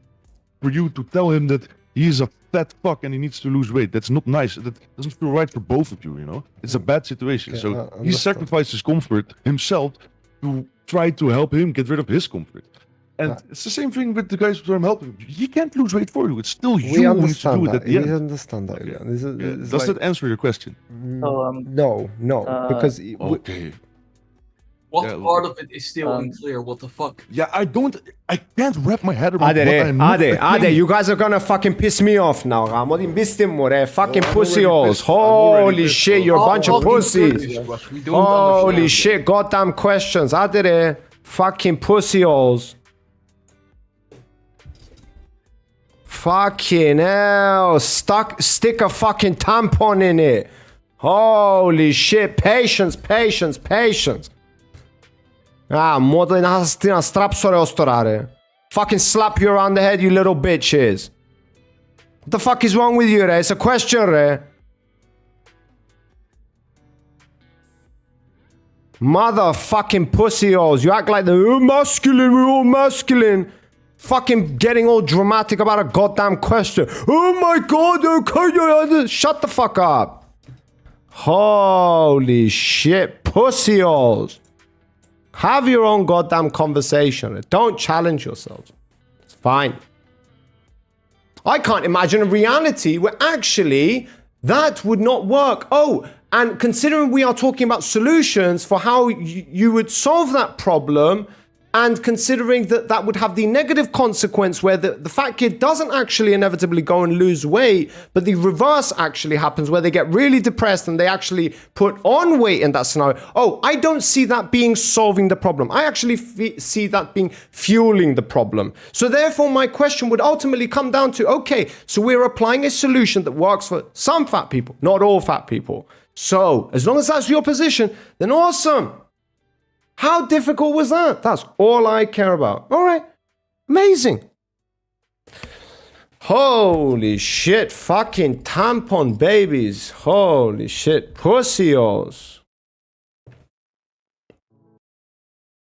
for you to tell him that he is a fat fuck and he needs to lose weight. That's not nice. That doesn't feel right for both of you, you know? It's a bad situation. Okay, so he sacrificed his comfort himself to try to help him get rid of his comfort. And it's the same thing with the guys who I'm helping. He can't lose weight for you. It's still you who needs to do it at the end. We understand that. Yeah. Does that answer your question? No, because... Okay. What part of it is still unclear? What the fuck? Yeah, I can't wrap my head around what I'm Ade, you guys are gonna fucking piss me off now. Fucking pussy holes. Holy shit, you're a bunch of pussies. Holy shit, goddamn questions. Ade, fucking pussy holes. Fucking hell. Stick a fucking tampon in it. Holy shit. Patience. Model na strapsore ostorare. Fucking slap you around the head, you little bitches. What the fuck is wrong with you, Re? It's a question, Re. Motherfucking pussy holes. You act like we're all masculine. Fucking getting all dramatic about a goddamn question. Oh my god, okay, shut the fuck up. Holy shit, pussy holes. Have your own goddamn conversation. Don't challenge yourselves. It's fine. I can't imagine a reality where actually that would not work. Oh, and considering we are talking about solutions for how you would solve that problem, and considering that would have the negative consequence where the fat kid doesn't actually inevitably go and lose weight, but the reverse actually happens where they get really depressed and they actually put on weight in that scenario. Oh, I don't see that being solving the problem. I actually see that being fueling the problem. So therefore, my question would ultimately come down to, okay, so we're applying a solution that works for some fat people, not all fat people. So as long as that's your position, then awesome. How difficult was that? That's all I care about. All right. Amazing. Holy shit. Fucking tampon babies. Holy shit. Pussios.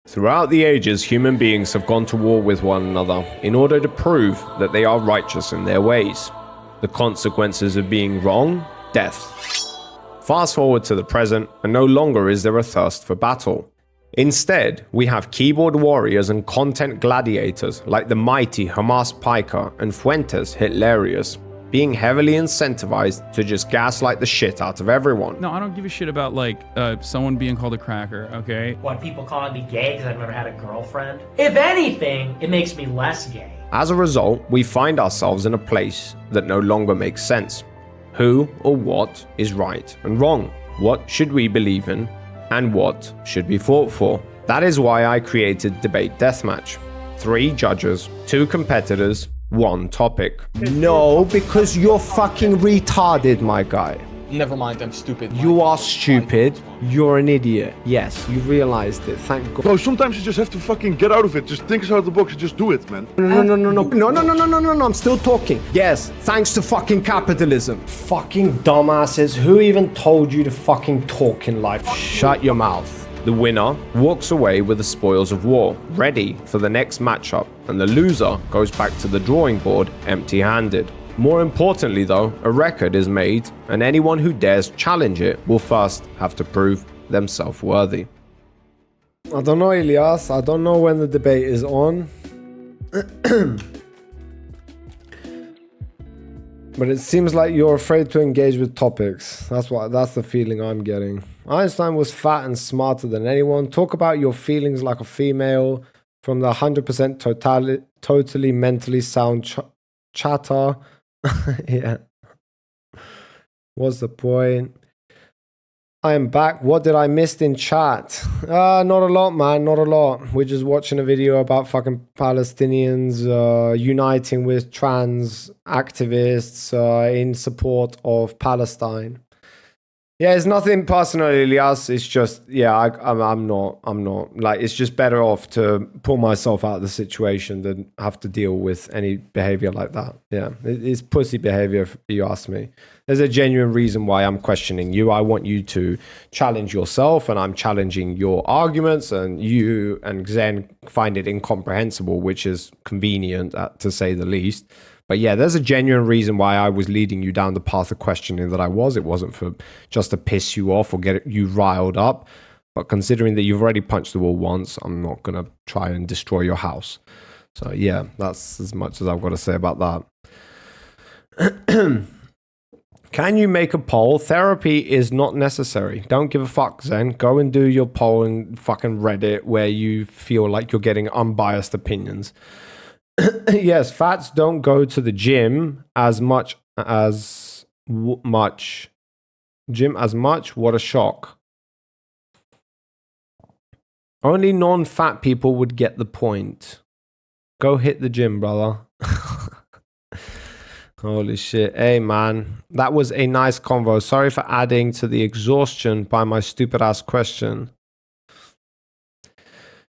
Throughout the ages, human beings have gone to war with one another in order to prove that they are righteous in their ways. The consequences of being wrong? Death. Fast forward to the present, and no longer is there a thirst for battle. Instead, we have keyboard warriors and content gladiators like the mighty Hamas Piker and Fuentes Hitlerius being heavily incentivized to just gaslight the shit out of everyone. No, I don't give a shit about like someone being called a cracker, okay? When people calling me gay because I've never had a girlfriend. If anything, it makes me less gay. As a result, we find ourselves in a place that no longer makes sense. Who or what is right and wrong? What should we believe in? And what should be fought for? That is why I created Debate Deathmatch. 3 judges, 2 competitors, 1 topic. No, because you're fucking retarded, my guy. Never mind, I'm stupid. You are stupid. You're an idiot. Yes, you realized it. Thank God. Bro, sometimes you just have to fucking get out of it. Just think outside the box and just do it, man. No, I'm still talking. Yes, thanks to fucking capitalism. Fucking dumbasses. Who even told you to fucking talk in life? Shut your mouth. The winner walks away with the spoils of war, ready for the next matchup, and the loser goes back to the drawing board empty-handed. More importantly though, a record is made, and anyone who dares challenge it will first have to prove themselves worthy. I don't know, Elias. I don't know when the debate is on. But it seems like you're afraid to engage with topics. That's the feeling I'm getting. Einstein was fat and smarter than anyone. Talk about your feelings like a female from the 100% totally mentally sound chatter. Yeah. What's the point? I am back. What did I miss in chat? Not a lot, man. Not a lot. We're just watching a video about fucking Palestinians uniting with trans activists in support of Palestine. Yeah, it's nothing personal, Elias. It's just, yeah, I'm not. Like, it's just better off to pull myself out of the situation than have to deal with any behavior like that. Yeah, it's pussy behavior, if you ask me. There's a genuine reason why I'm questioning you. I want you to challenge yourself, and I'm challenging your arguments, and you and Zen find it incomprehensible, which is convenient, to say the least. But yeah, there's a genuine reason why I was leading you down the path of questioning that I was. It wasn't for just to piss you off or get you riled up. But considering that you've already punched the wall once, I'm not going to try and destroy your house. So yeah, that's as much as I've got to say about that. Can you make a poll? Therapy is not necessary. Don't give a fuck, Zen. Go and do your poll in fucking Reddit where you feel like you're getting unbiased opinions. Yes, fats don't go to the gym as much. What a shock. Only non-fat people would get the point. Go hit the gym, brother. Holy shit. Hey, man. That was a nice convo. Sorry for adding to the exhaustion by my stupid ass question.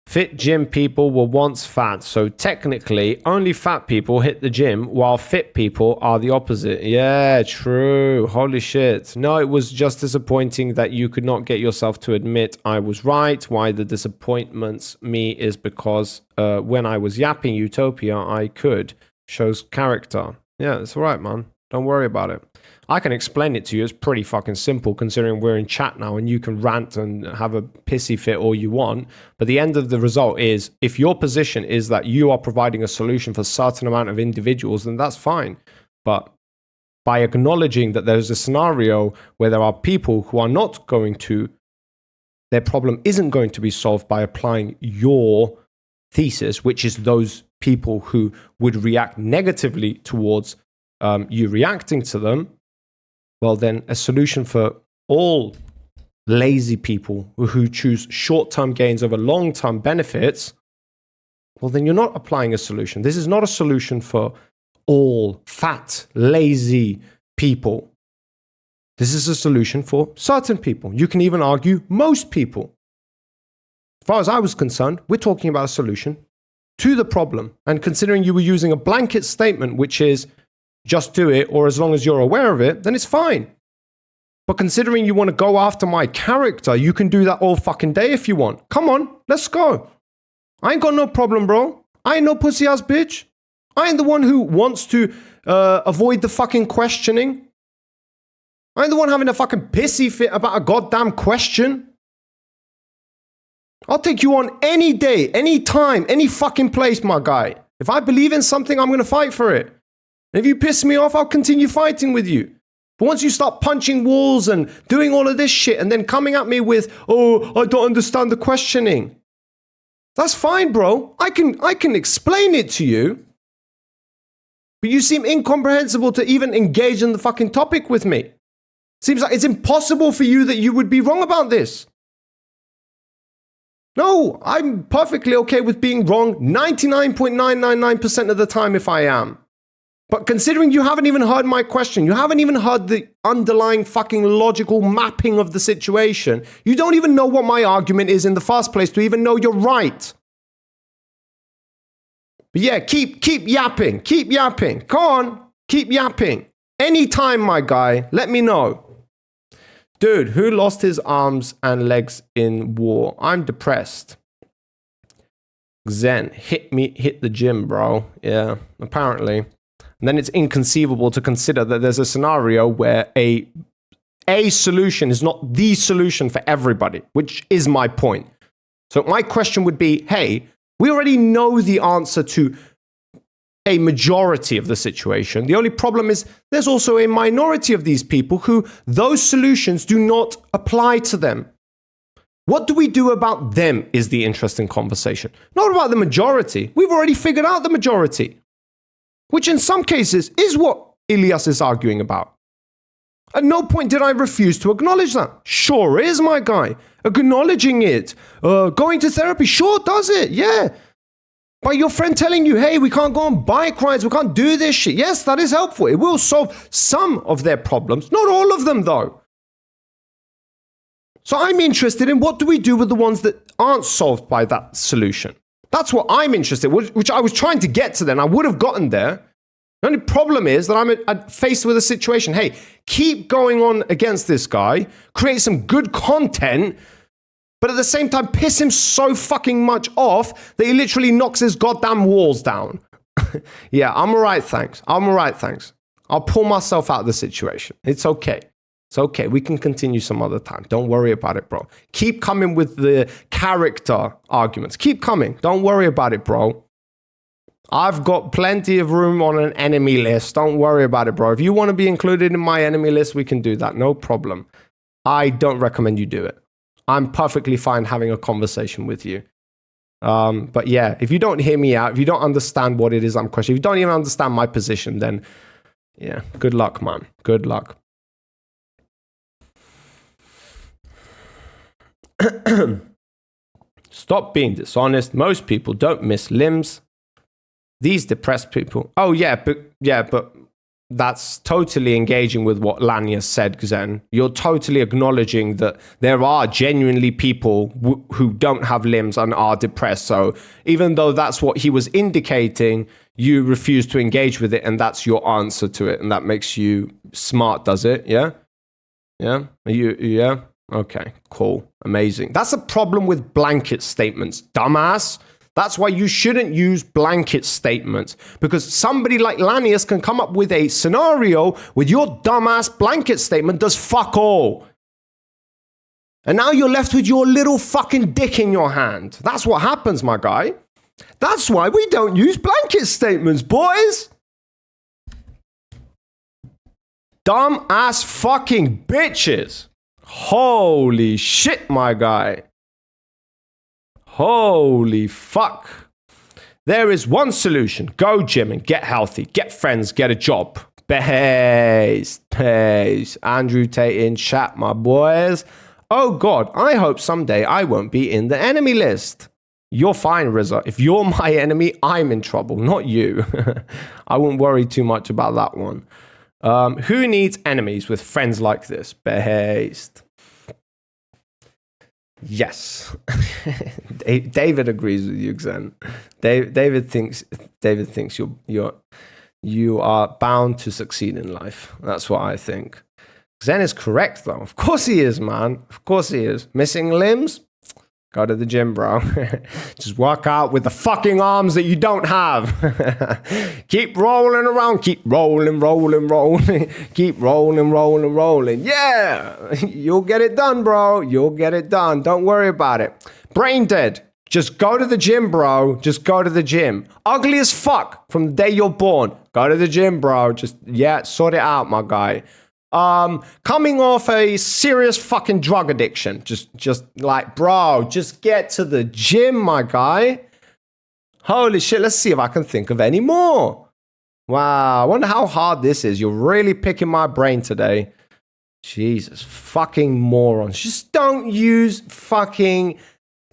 Fit gym people were once fat, so technically only fat people hit the gym while fit people are the opposite. Yeah, true. Holy shit. No, it was just disappointing that you could not get yourself to admit I was right. Why the disappointments me is because when I was yapping Utopia, I could. Shows character. Yeah, it's all right, man. Don't worry about it. I can explain it to you. It's pretty fucking simple considering we're in chat now and you can rant and have a pissy fit all you want. But the end of the result is if your position is that you are providing a solution for a certain amount of individuals, then that's fine. But by acknowledging that there's a scenario where there are people who are not going to, their problem isn't going to be solved by applying your thesis, which is those people who would react negatively towards you reacting to them, well, then a solution for all lazy people who choose short-term gains over long-term benefits, well, then you're not applying a solution. This is not a solution for all fat, lazy people. This is a solution for certain people. You can even argue most people. As far as I was concerned, we're talking about a solution to the problem. And considering you were using a blanket statement, which is just do it, or as long as you're aware of it, then it's fine. But considering you want to go after my character, you can do that all fucking day if you want. Come on, let's go. I ain't got no problem, bro. I ain't no pussy ass bitch. I ain't the one who wants to avoid the fucking questioning. I ain't the one having a fucking pissy fit about a goddamn question. I'll take you on any day, any time, any fucking place, my guy. If I believe in something, I'm going to fight for it. And if you piss me off, I'll continue fighting with you. But once you start punching walls and doing all of this shit and then coming at me with, oh, I don't understand the questioning. That's fine, bro. I can explain it to you. But you seem incomprehensible to even engage in the fucking topic with me. Seems like it's impossible for you that you would be wrong about this. No, I'm perfectly okay with being wrong 99.999% of the time if I am. But considering you haven't even heard my question, you haven't even heard the underlying fucking logical mapping of the situation, you don't even know what my argument is in the first place to even know you're right. But yeah, keep yapping, Come on, keep yapping. Anytime, my guy, let me know. Dude, who lost his arms and legs in war? I'm depressed. Zen, hit the gym, bro. Yeah, apparently. And then it's inconceivable to consider that there's a scenario where a solution is not the solution for everybody, which is my point. So my question would be, hey, we already know the answer to a majority of the situation. The only problem is there's also a minority of these people who those solutions do not apply to them. What do we do about them is the interesting conversation. Not about the majority. We've already figured out the majority, which in some cases is what Elias is arguing about. At no point did I refuse to acknowledge that. Sure is, my guy. Acknowledging it. Going to therapy sure does it. Yeah. By your friend telling you, hey, we can't go on bike rides, we can't do this shit. Yes, that is helpful. It will solve some of their problems. Not all of them, though. So I'm interested in what do we do with the ones that aren't solved by that solution. That's what I'm interested in, which I was trying to get to then. I would have gotten there. The only problem is that I'm faced with a situation. Hey, keep going on against this guy, create some good content, but at the same time, piss him so fucking much off that he literally knocks his goddamn walls down. Yeah, I'm all right, thanks. I'll pull myself out of the situation. It's okay. It's okay. We can continue some other time. Don't worry about it, bro. Keep coming with the character arguments. Keep coming. Don't worry about it, bro. I've got plenty of room on an enemy list. Don't worry about it, bro. If you want to be included in my enemy list, we can do that. No problem. I don't recommend you do it. I'm perfectly fine having a conversation with you. But yeah, if you don't hear me out, if you don't understand what it is I'm questioning, if you don't even understand my position, then yeah, good luck, man. Good luck. Stop being dishonest. Most people don't miss limbs. These depressed people. Oh yeah, but that's totally engaging with what Lanya said, Zen. You're totally acknowledging that there are genuinely people who don't have limbs and are depressed. So even though that's what he was indicating, you refuse to engage with it, and that's your answer to it, and that makes you smart, does it? Yeah? Yeah? Yeah? Okay, cool. Amazing. That's a problem with blanket statements, dumbass. That's why you shouldn't use blanket statements, because somebody like Lanius can come up with a scenario with your dumbass blanket statement does fuck all. And now you're left with your little fucking dick in your hand. That's what happens, my guy. That's why we don't use blanket statements, boys. Dumbass fucking bitches. Holy shit, my guy. Holy fuck. There is one solution. Go gym and get healthy. Get friends. Get a job. Pace. Andrew Tate in chat, my boys. Oh God, I hope someday I won't be in the enemy list. You're fine, Rizza. If you're my enemy, I'm in trouble, not you. I wouldn't worry too much about that one. Who needs enemies with friends like this? Based. Yes. David agrees with you, Xen. David thinks you are bound to succeed in life. That's what I think. Xen is correct, though. Of course he is, man. Of course he is. Missing limbs? Go to the gym, bro. Just work out with the fucking arms that you don't have. Keep rolling around. Keep rolling. Keep rolling. Yeah. You'll get it done, bro. You'll get it done. Don't worry about it. Brain dead. Just go to the gym, bro. Just go to the gym. Ugly as fuck from the day you're born. Go to the gym, bro. Just, yeah, sort it out, my guy. Coming off a serious fucking drug addiction. Just like, bro, just get to the gym, my guy. Holy shit, let's see if I can think of any more. Wow, I wonder how hard this is. You're really picking my brain today. Jesus fucking morons. Just don't use fucking...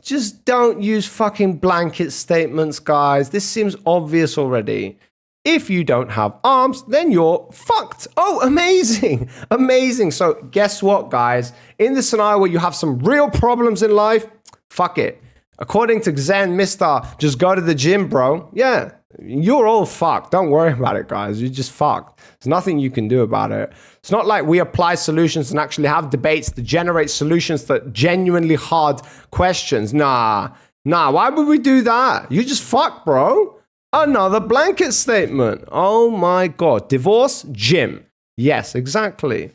Just don't use fucking blanket statements, guys. This seems obvious already. If you don't have arms, then you're fucked. Oh, amazing. Amazing. So guess what, guys? In the scenario where you have some real problems in life, fuck it. According to Zen Mister, just go to the gym, bro. Yeah, you're all fucked. Don't worry about it, guys. You're just fucked. There's nothing you can do about it. It's not like we apply solutions and actually have debates to generate solutions to genuinely hard questions. Nah. Why would we do that? You just fucked, bro. Another blanket statement. Oh my God. Divorce, gym. Yes, exactly.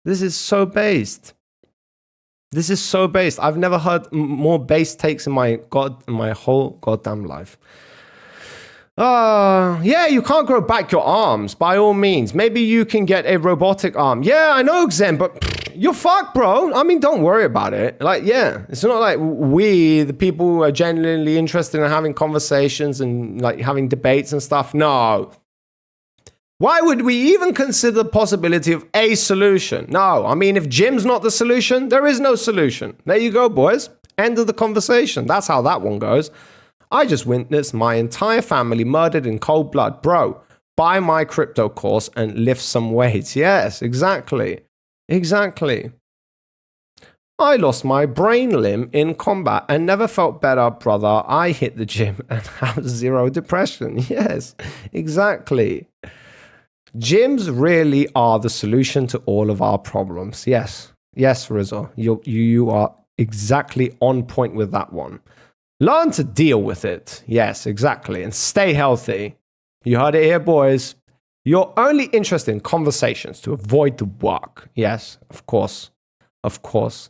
This is so based. This is so based. I've never heard more base takes in my whole goddamn life. Yeah, you can't grow back your arms, by all means. Maybe you can get a robotic arm. Yeah, I know, Zen, but you're fucked, bro. I mean, don't worry about it. Like, yeah, it's not like we, the people who are genuinely interested in having conversations and like having debates and stuff. No. Why would we even consider the possibility of a solution? No, I mean, if gym's not the solution, there is no solution. There you go, boys. End of the conversation. That's how that one goes. I just witnessed my entire family murdered in cold blood. Bro, buy my crypto course and lift some weights. Yes, exactly. Exactly. I lost my brain limb in combat and never felt better, brother. I hit the gym and have zero depression. Yes, exactly. Gyms really are the solution to all of our problems. Yes. Yes, Rizzo. You are exactly on point with that one. Learn to deal with it. Yes, exactly. And stay healthy. You heard it here, boys. You're only interested in conversations to avoid the work. Yes, of course. Of course.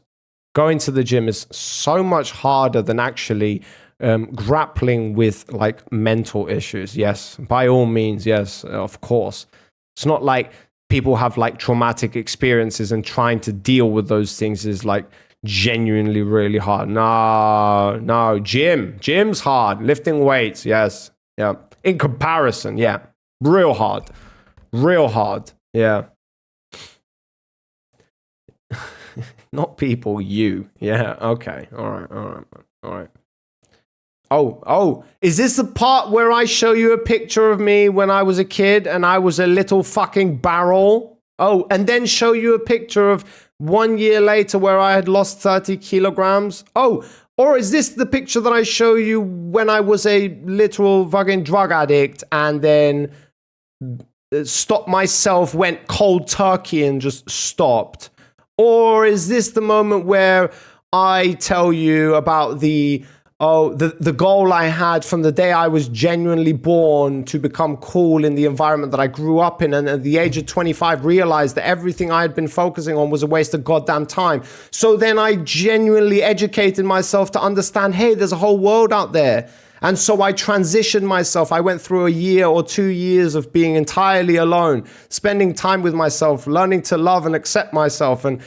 Going to the gym is so much harder than actually grappling with like mental issues. Yes, by all means. Yes, of course. It's not like people have like traumatic experiences and trying to deal with those things is like genuinely really hard. No, gym's hard. Lifting weights, yes, yeah. In comparison, yeah, real hard, yeah. Not people, you, yeah. Okay, all right. Oh, is this the part where I show you a picture of me when I was a kid and I was a little fucking barrel? Oh, and then show you a picture of 1 year later where I had lost 30 kilograms? Oh, or is this the picture that I show you when I was a literal fucking drug addict and then stopped myself, went cold turkey and just stopped? Or is this the moment where I tell you about the goal I had from the day I was genuinely born to become cool in the environment that I grew up in, and at the age of 25 realized that everything I had been focusing on was a waste of goddamn time. So then I genuinely educated myself to understand, hey, there's a whole world out there. And so I transitioned myself. I went through a year or 2 years of being entirely alone, spending time with myself, learning to love and accept myself and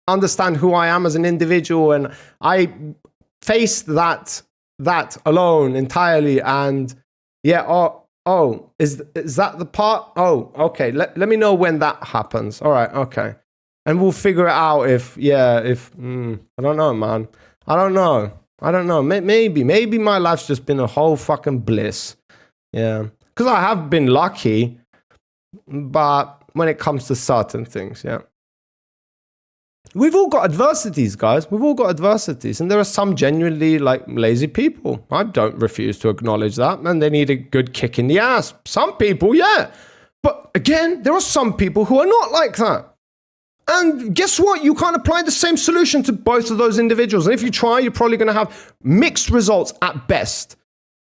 understand who I am as an individual. And I faced that alone entirely. And yeah, is that the part? Oh, okay. Let me know when that happens. All right, okay. And we'll figure it out I don't know, man. I don't know. Maybe my life's just been a whole fucking bliss. Yeah. Because I have been lucky, but when it comes to certain things, yeah. We've all got adversities, guys. We've all got adversities. And there are some genuinely like lazy people. I don't refuse to acknowledge that. And they need a good kick in the ass. Some people, yeah. But again, there are some people who are not like that. And guess what? You can't apply the same solution to both of those individuals. And if you try, you're probably going to have mixed results at best.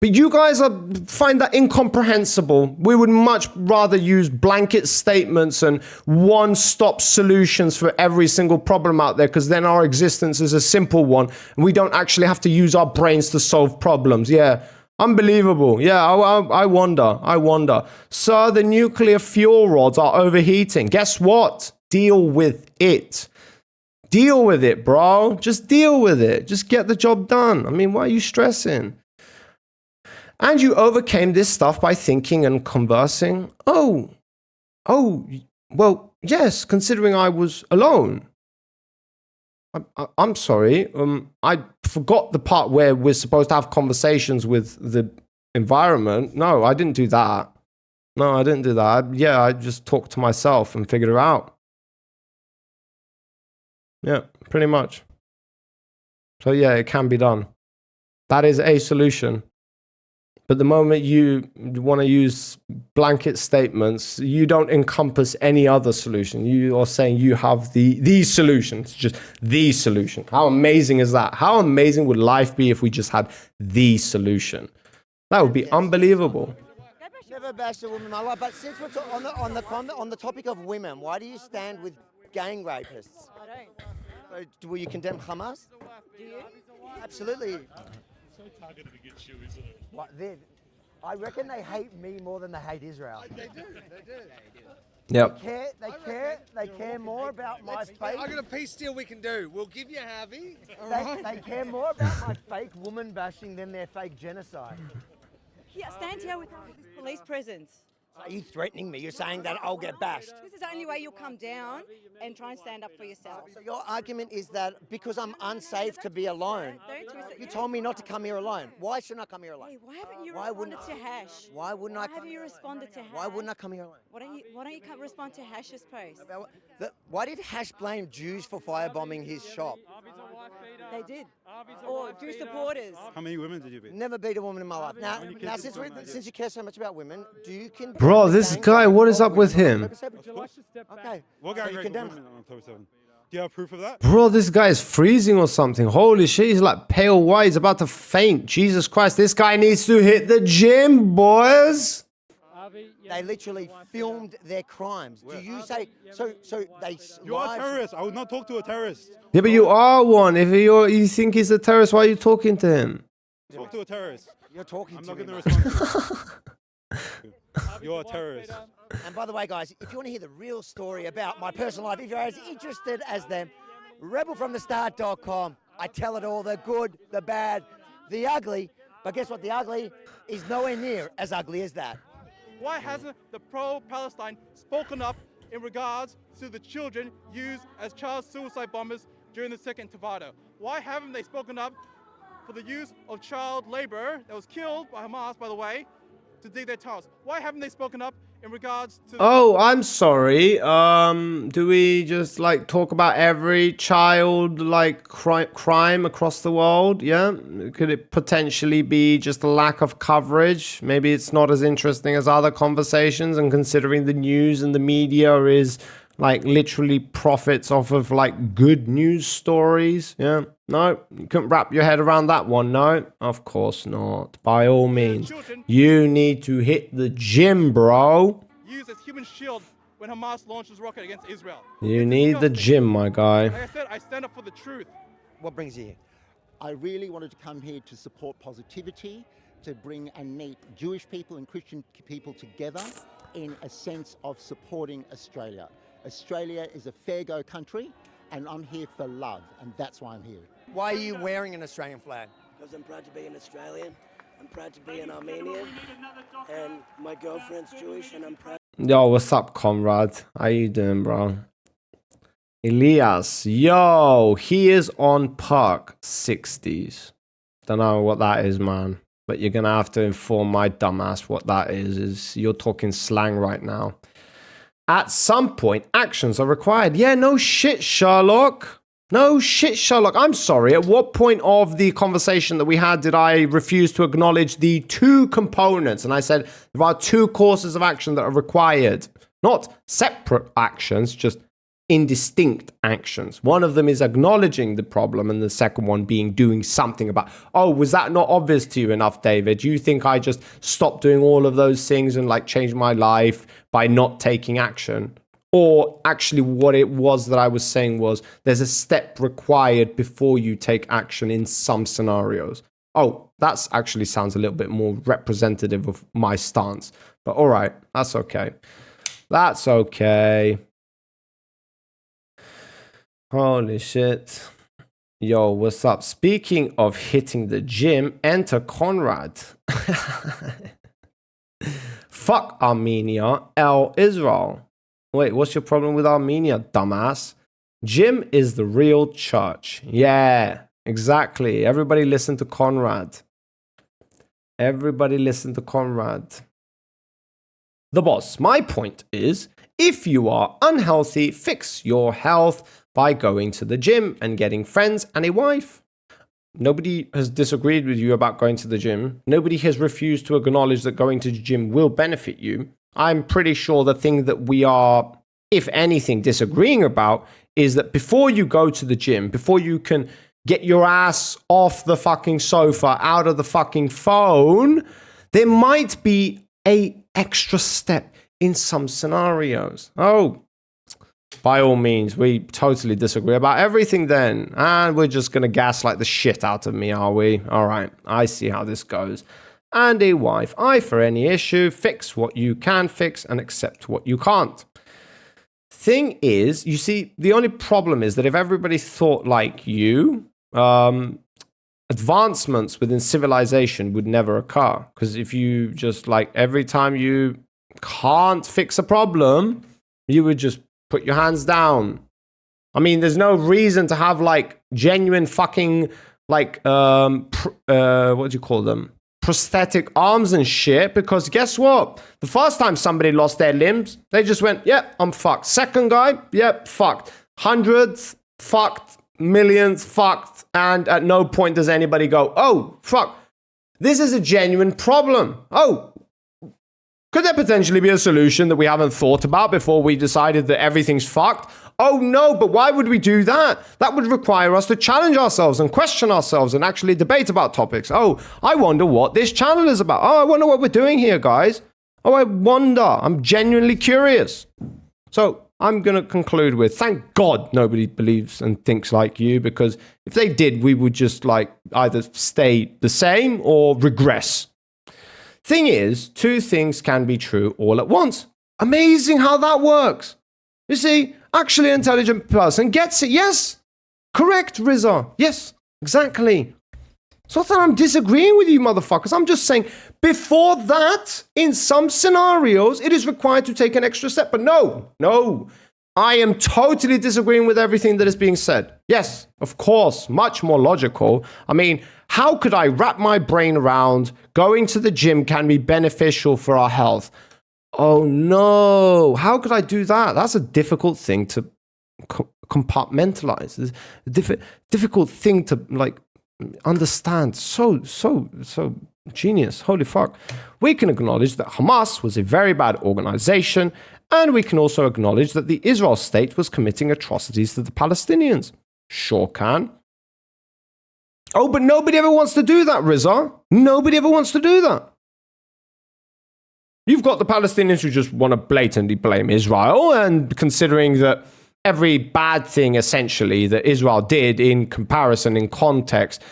But you guys find that incomprehensible. We would much rather use blanket statements and one-stop solutions for every single problem out there, because then our existence is a simple one and we don't actually have to use our brains to solve problems. Yeah, unbelievable. Yeah, I wonder. Sir, the nuclear fuel rods are overheating. Guess what? Deal with it. Deal with it, bro. Just deal with it. Just get the job done. I mean, why are you stressing? And you overcame this stuff by thinking and conversing. Oh, well, yes, considering I was alone. I'm sorry. I forgot the part where we're supposed to have conversations with the environment. No, I didn't do that. No, I didn't do that. I just talked to myself and figured it out. Yeah, pretty much. So yeah, it can be done. That is a solution. But the moment you want to use blanket statements, you don't encompass any other solution. You are saying you have the solution. It's just the solution. How amazing is that? How amazing would life be if we just had the solution? That would be unbelievable. Never bashed a woman in my life, but since we're on the topic of women, why do you stand with gang rapists? I don't. So, will you condemn Hamas? Do you? Absolutely. So targeted against you, isn't it? What, I reckon they hate me more than they hate Israel. They do. Yep. They care more about my faith. I got a peace deal we can do. We'll give you Harvey. They care more about my fake woman bashing than their fake genocide. Yeah, stand here with police presence. Are you threatening me? You're saying that I'll get bashed. This is the only way you'll come down and try and stand up for yourself. So your argument is that because I'm unsafe to be alone, you told me not to come here alone. Why shouldn't I come here alone? Hey, why haven't you responded to Hash? Why wouldn't I come haven't you responded to Hash? Why wouldn't I come here alone? Why don't you respond to Hash's post? Why did Hash blame Jews for firebombing his shop? They did. Or Jew supporters. How many women did you beat? Never beat a woman in my life. Now since you care so much about women, do you condemn Bro, this guy, what is up with him? Okay. What gang raped women on October 7th? Do you have proof of that? Bro, this guy is freezing or something. Holy shit, he's like pale white. He's about to faint. Jesus Christ, this guy needs to hit the gym, boys. They literally filmed their crimes. Do you say so? They. You're a terrorist. I would not talk to a terrorist. Yeah, but you are one. If you think he's a terrorist, why are you talking to him? Talk to a terrorist. You're talking I'm to not him. going to respond. You're a terrorist. And by the way, guys, if you want to hear the real story about my personal life, if you're as interested as them, rebelfromthestart.com. I tell it all: the good, the bad, the ugly. But guess what? The ugly is nowhere near as ugly as that. Why hasn't the pro-Palestine spoken up in regards to the children used as child suicide bombers during the Second Intifada? Why haven't they spoken up for the use of child labor that was killed by Hamas, by the way, to dig their tunnels? Why haven't they spoken up in regards to... Oh, I'm sorry. Do we just like talk about every child like crime across the world? Yeah. Could it potentially be just a lack of coverage? Maybe it's not as interesting as other conversations, and considering the news and the media is like literally profits off of like good news stories. Yeah. No, you couldn't wrap your head around that one. No, of course not. By all means, you need to hit the gym, bro. Used as human shield when Hamas launches rocket against Israel. You need the gym, my guy. Like I said, I stand up for the truth. What brings you here? I really wanted to come here to support positivity, to bring and meet Jewish people and Christian people together in a sense of supporting Australia. Australia is a fair go country, and I'm here for love, and that's why I'm here. Why are you wearing an Australian flag? Because I'm proud to be an Australian, I'm proud to be an Armenian, and my girlfriend's Jewish, and I'm proud. Yo, what's up, Conrad? How you doing, bro? Elias, yo, he is on Park 60s. Don't know what that is, man. But you're gonna have to inform my dumbass what that is you're talking slang right now. At some point, actions are required. Yeah, no shit, Sherlock. No shit, Sherlock. I'm sorry. At what point of the conversation that we had did I refuse to acknowledge the two components? And I said there are two courses of action that are required. Not separate actions, just indistinct actions. One of them is acknowledging the problem, and the second one being doing something about, oh, was that not obvious to you enough, David? You think I just stopped doing all of those things and like changed my life by not taking action? Or actually what it was that I was saying was there's a step required before you take action in some scenarios. Oh, that's actually sounds a little bit more representative of my stance. But all right, that's okay. That's okay. Holy shit. Yo, what's up? Speaking of hitting the gym, enter Conrad. Fuck Armenia, Israel. Wait, what's your problem with Armenia, dumbass? Gym is the real church. Yeah, Exactly. Everybody listen to Conrad. Everybody listen to Conrad. The boss. My point is, if you are unhealthy, fix your health by going to the gym and getting friends and a wife. Nobody has disagreed with you about going to the gym. Nobody has refused to acknowledge that going to the gym will benefit you. I'm pretty sure the thing that we are, if anything, disagreeing about is that before you go to the gym, before you can get your ass off the fucking sofa, out of the fucking phone, there might be a extra step in some scenarios. Oh, by all means, we totally disagree about everything then. And we're just going to gaslight the shit out of me, are we? All right, I see how this goes. And a wife, I, for any issue, fix what you can fix and accept what you can't. Thing is, you see, the only problem is that if everybody thought like you, advancements within civilization would never occur. Because if you just like every time you can't fix a problem, you would just put your hands down. I mean, there's no reason to have like genuine fucking like what do you call them? Prosthetic arms and shit, because guess what? The first time somebody lost their limbs, they just went, yep, I'm fucked. Second guy, yep, fucked. Hundreds, fucked. Millions, fucked. And at no point does anybody go, oh, fuck. This is a genuine problem. Oh, could there potentially be a solution that we haven't thought about before we decided that everything's fucked? Oh no, but why would we do that? That would require us to challenge ourselves and question ourselves and actually debate about topics. Oh, I wonder what this channel is about. Oh, I wonder what we're doing here, guys. Oh, I wonder. I'm genuinely curious. So I'm going to conclude with, thank God nobody believes and thinks like you, because if they did, we would just like either stay the same or regress. Thing is, two things can be true all at once. Amazing how that works. You see, actually an intelligent person gets it. Yes. Correct, Rizza. Yes, exactly. It's not that I'm disagreeing with you motherfuckers. I'm just saying, before that, in some scenarios, it is required to take an extra step. But no. I am totally disagreeing with everything that is being said. Yes, of course, much more logical. I mean, how could I wrap my brain around going to the gym can be beneficial for our health? Oh no, how could I do that? That's a difficult thing to compartmentalize. It's a difficult thing to like understand. So genius. Holy fuck. We can acknowledge that Hamas was a very bad organization, and we can also acknowledge that the Israel state was committing atrocities to the Palestinians. Sure can. Oh, but nobody ever wants to do that, Rizza. Nobody ever wants to do that. You've got the Palestinians who just want to blatantly blame Israel, and considering that every bad thing, essentially, that Israel did in comparison, in context,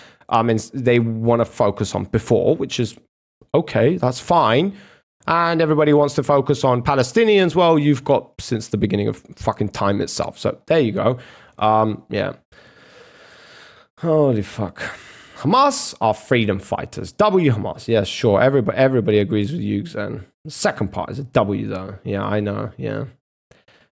they want to focus on before, which is okay, that's fine. And everybody wants to focus on Palestinians. Well, you've got since the beginning of fucking time itself. So there you go. Yeah. Holy fuck. Hamas are freedom fighters. W Hamas. Yes, sure. Everybody agrees with you, Xen. The second part is a W, though. Yeah, I know. Yeah.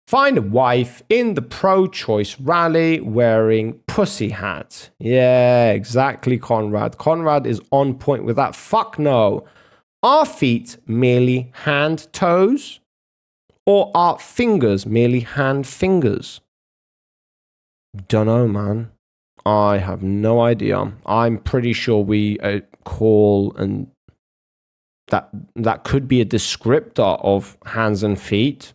Find a wife in the pro-choice rally wearing pussy hat. Yeah, exactly, Conrad. Conrad is on point with that. Fuck no. Are feet merely hand toes? Or are fingers merely hand fingers? Dunno, man. I have no idea. I'm pretty sure we call and that could be a descriptor of hands and feet.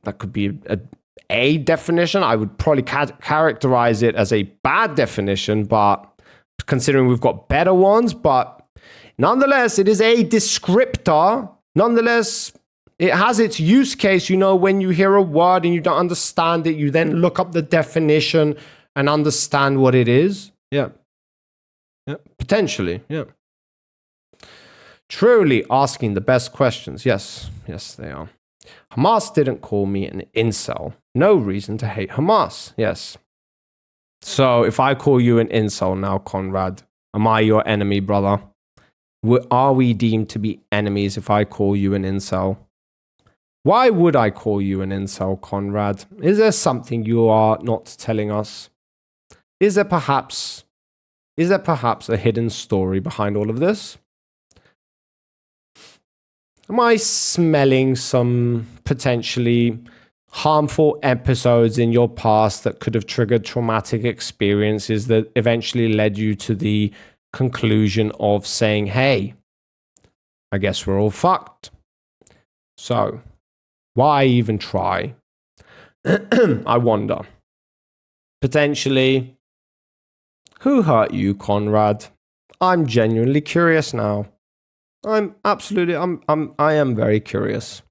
That could be a definition. I would probably characterize it as a bad definition, but considering we've got better ones, but nonetheless, it is a descriptor. Nonetheless, it has its use case. You know, when you hear a word and you don't understand it, you then look up the definition and understand what it is. Yeah. Yeah. Potentially. Yeah. Truly asking the best questions. Yes. Yes, they are. Hamas didn't call me an incel. No reason to hate Hamas. Yes. So if I call you an incel now, Conrad, am I your enemy, brother? Are we deemed to be enemies if I call you an incel? Why would I call you an incel, Conrad? Is there something you are not telling us? Is there perhaps a hidden story behind all of this? Am I smelling some potentially harmful episodes in your past that could have triggered traumatic experiences that eventually led you to the conclusion of saying, hey, I guess we're all fucked. So, why even try? I wonder. Potentially, who hurt you, Conrad? I'm genuinely curious now. I am very curious.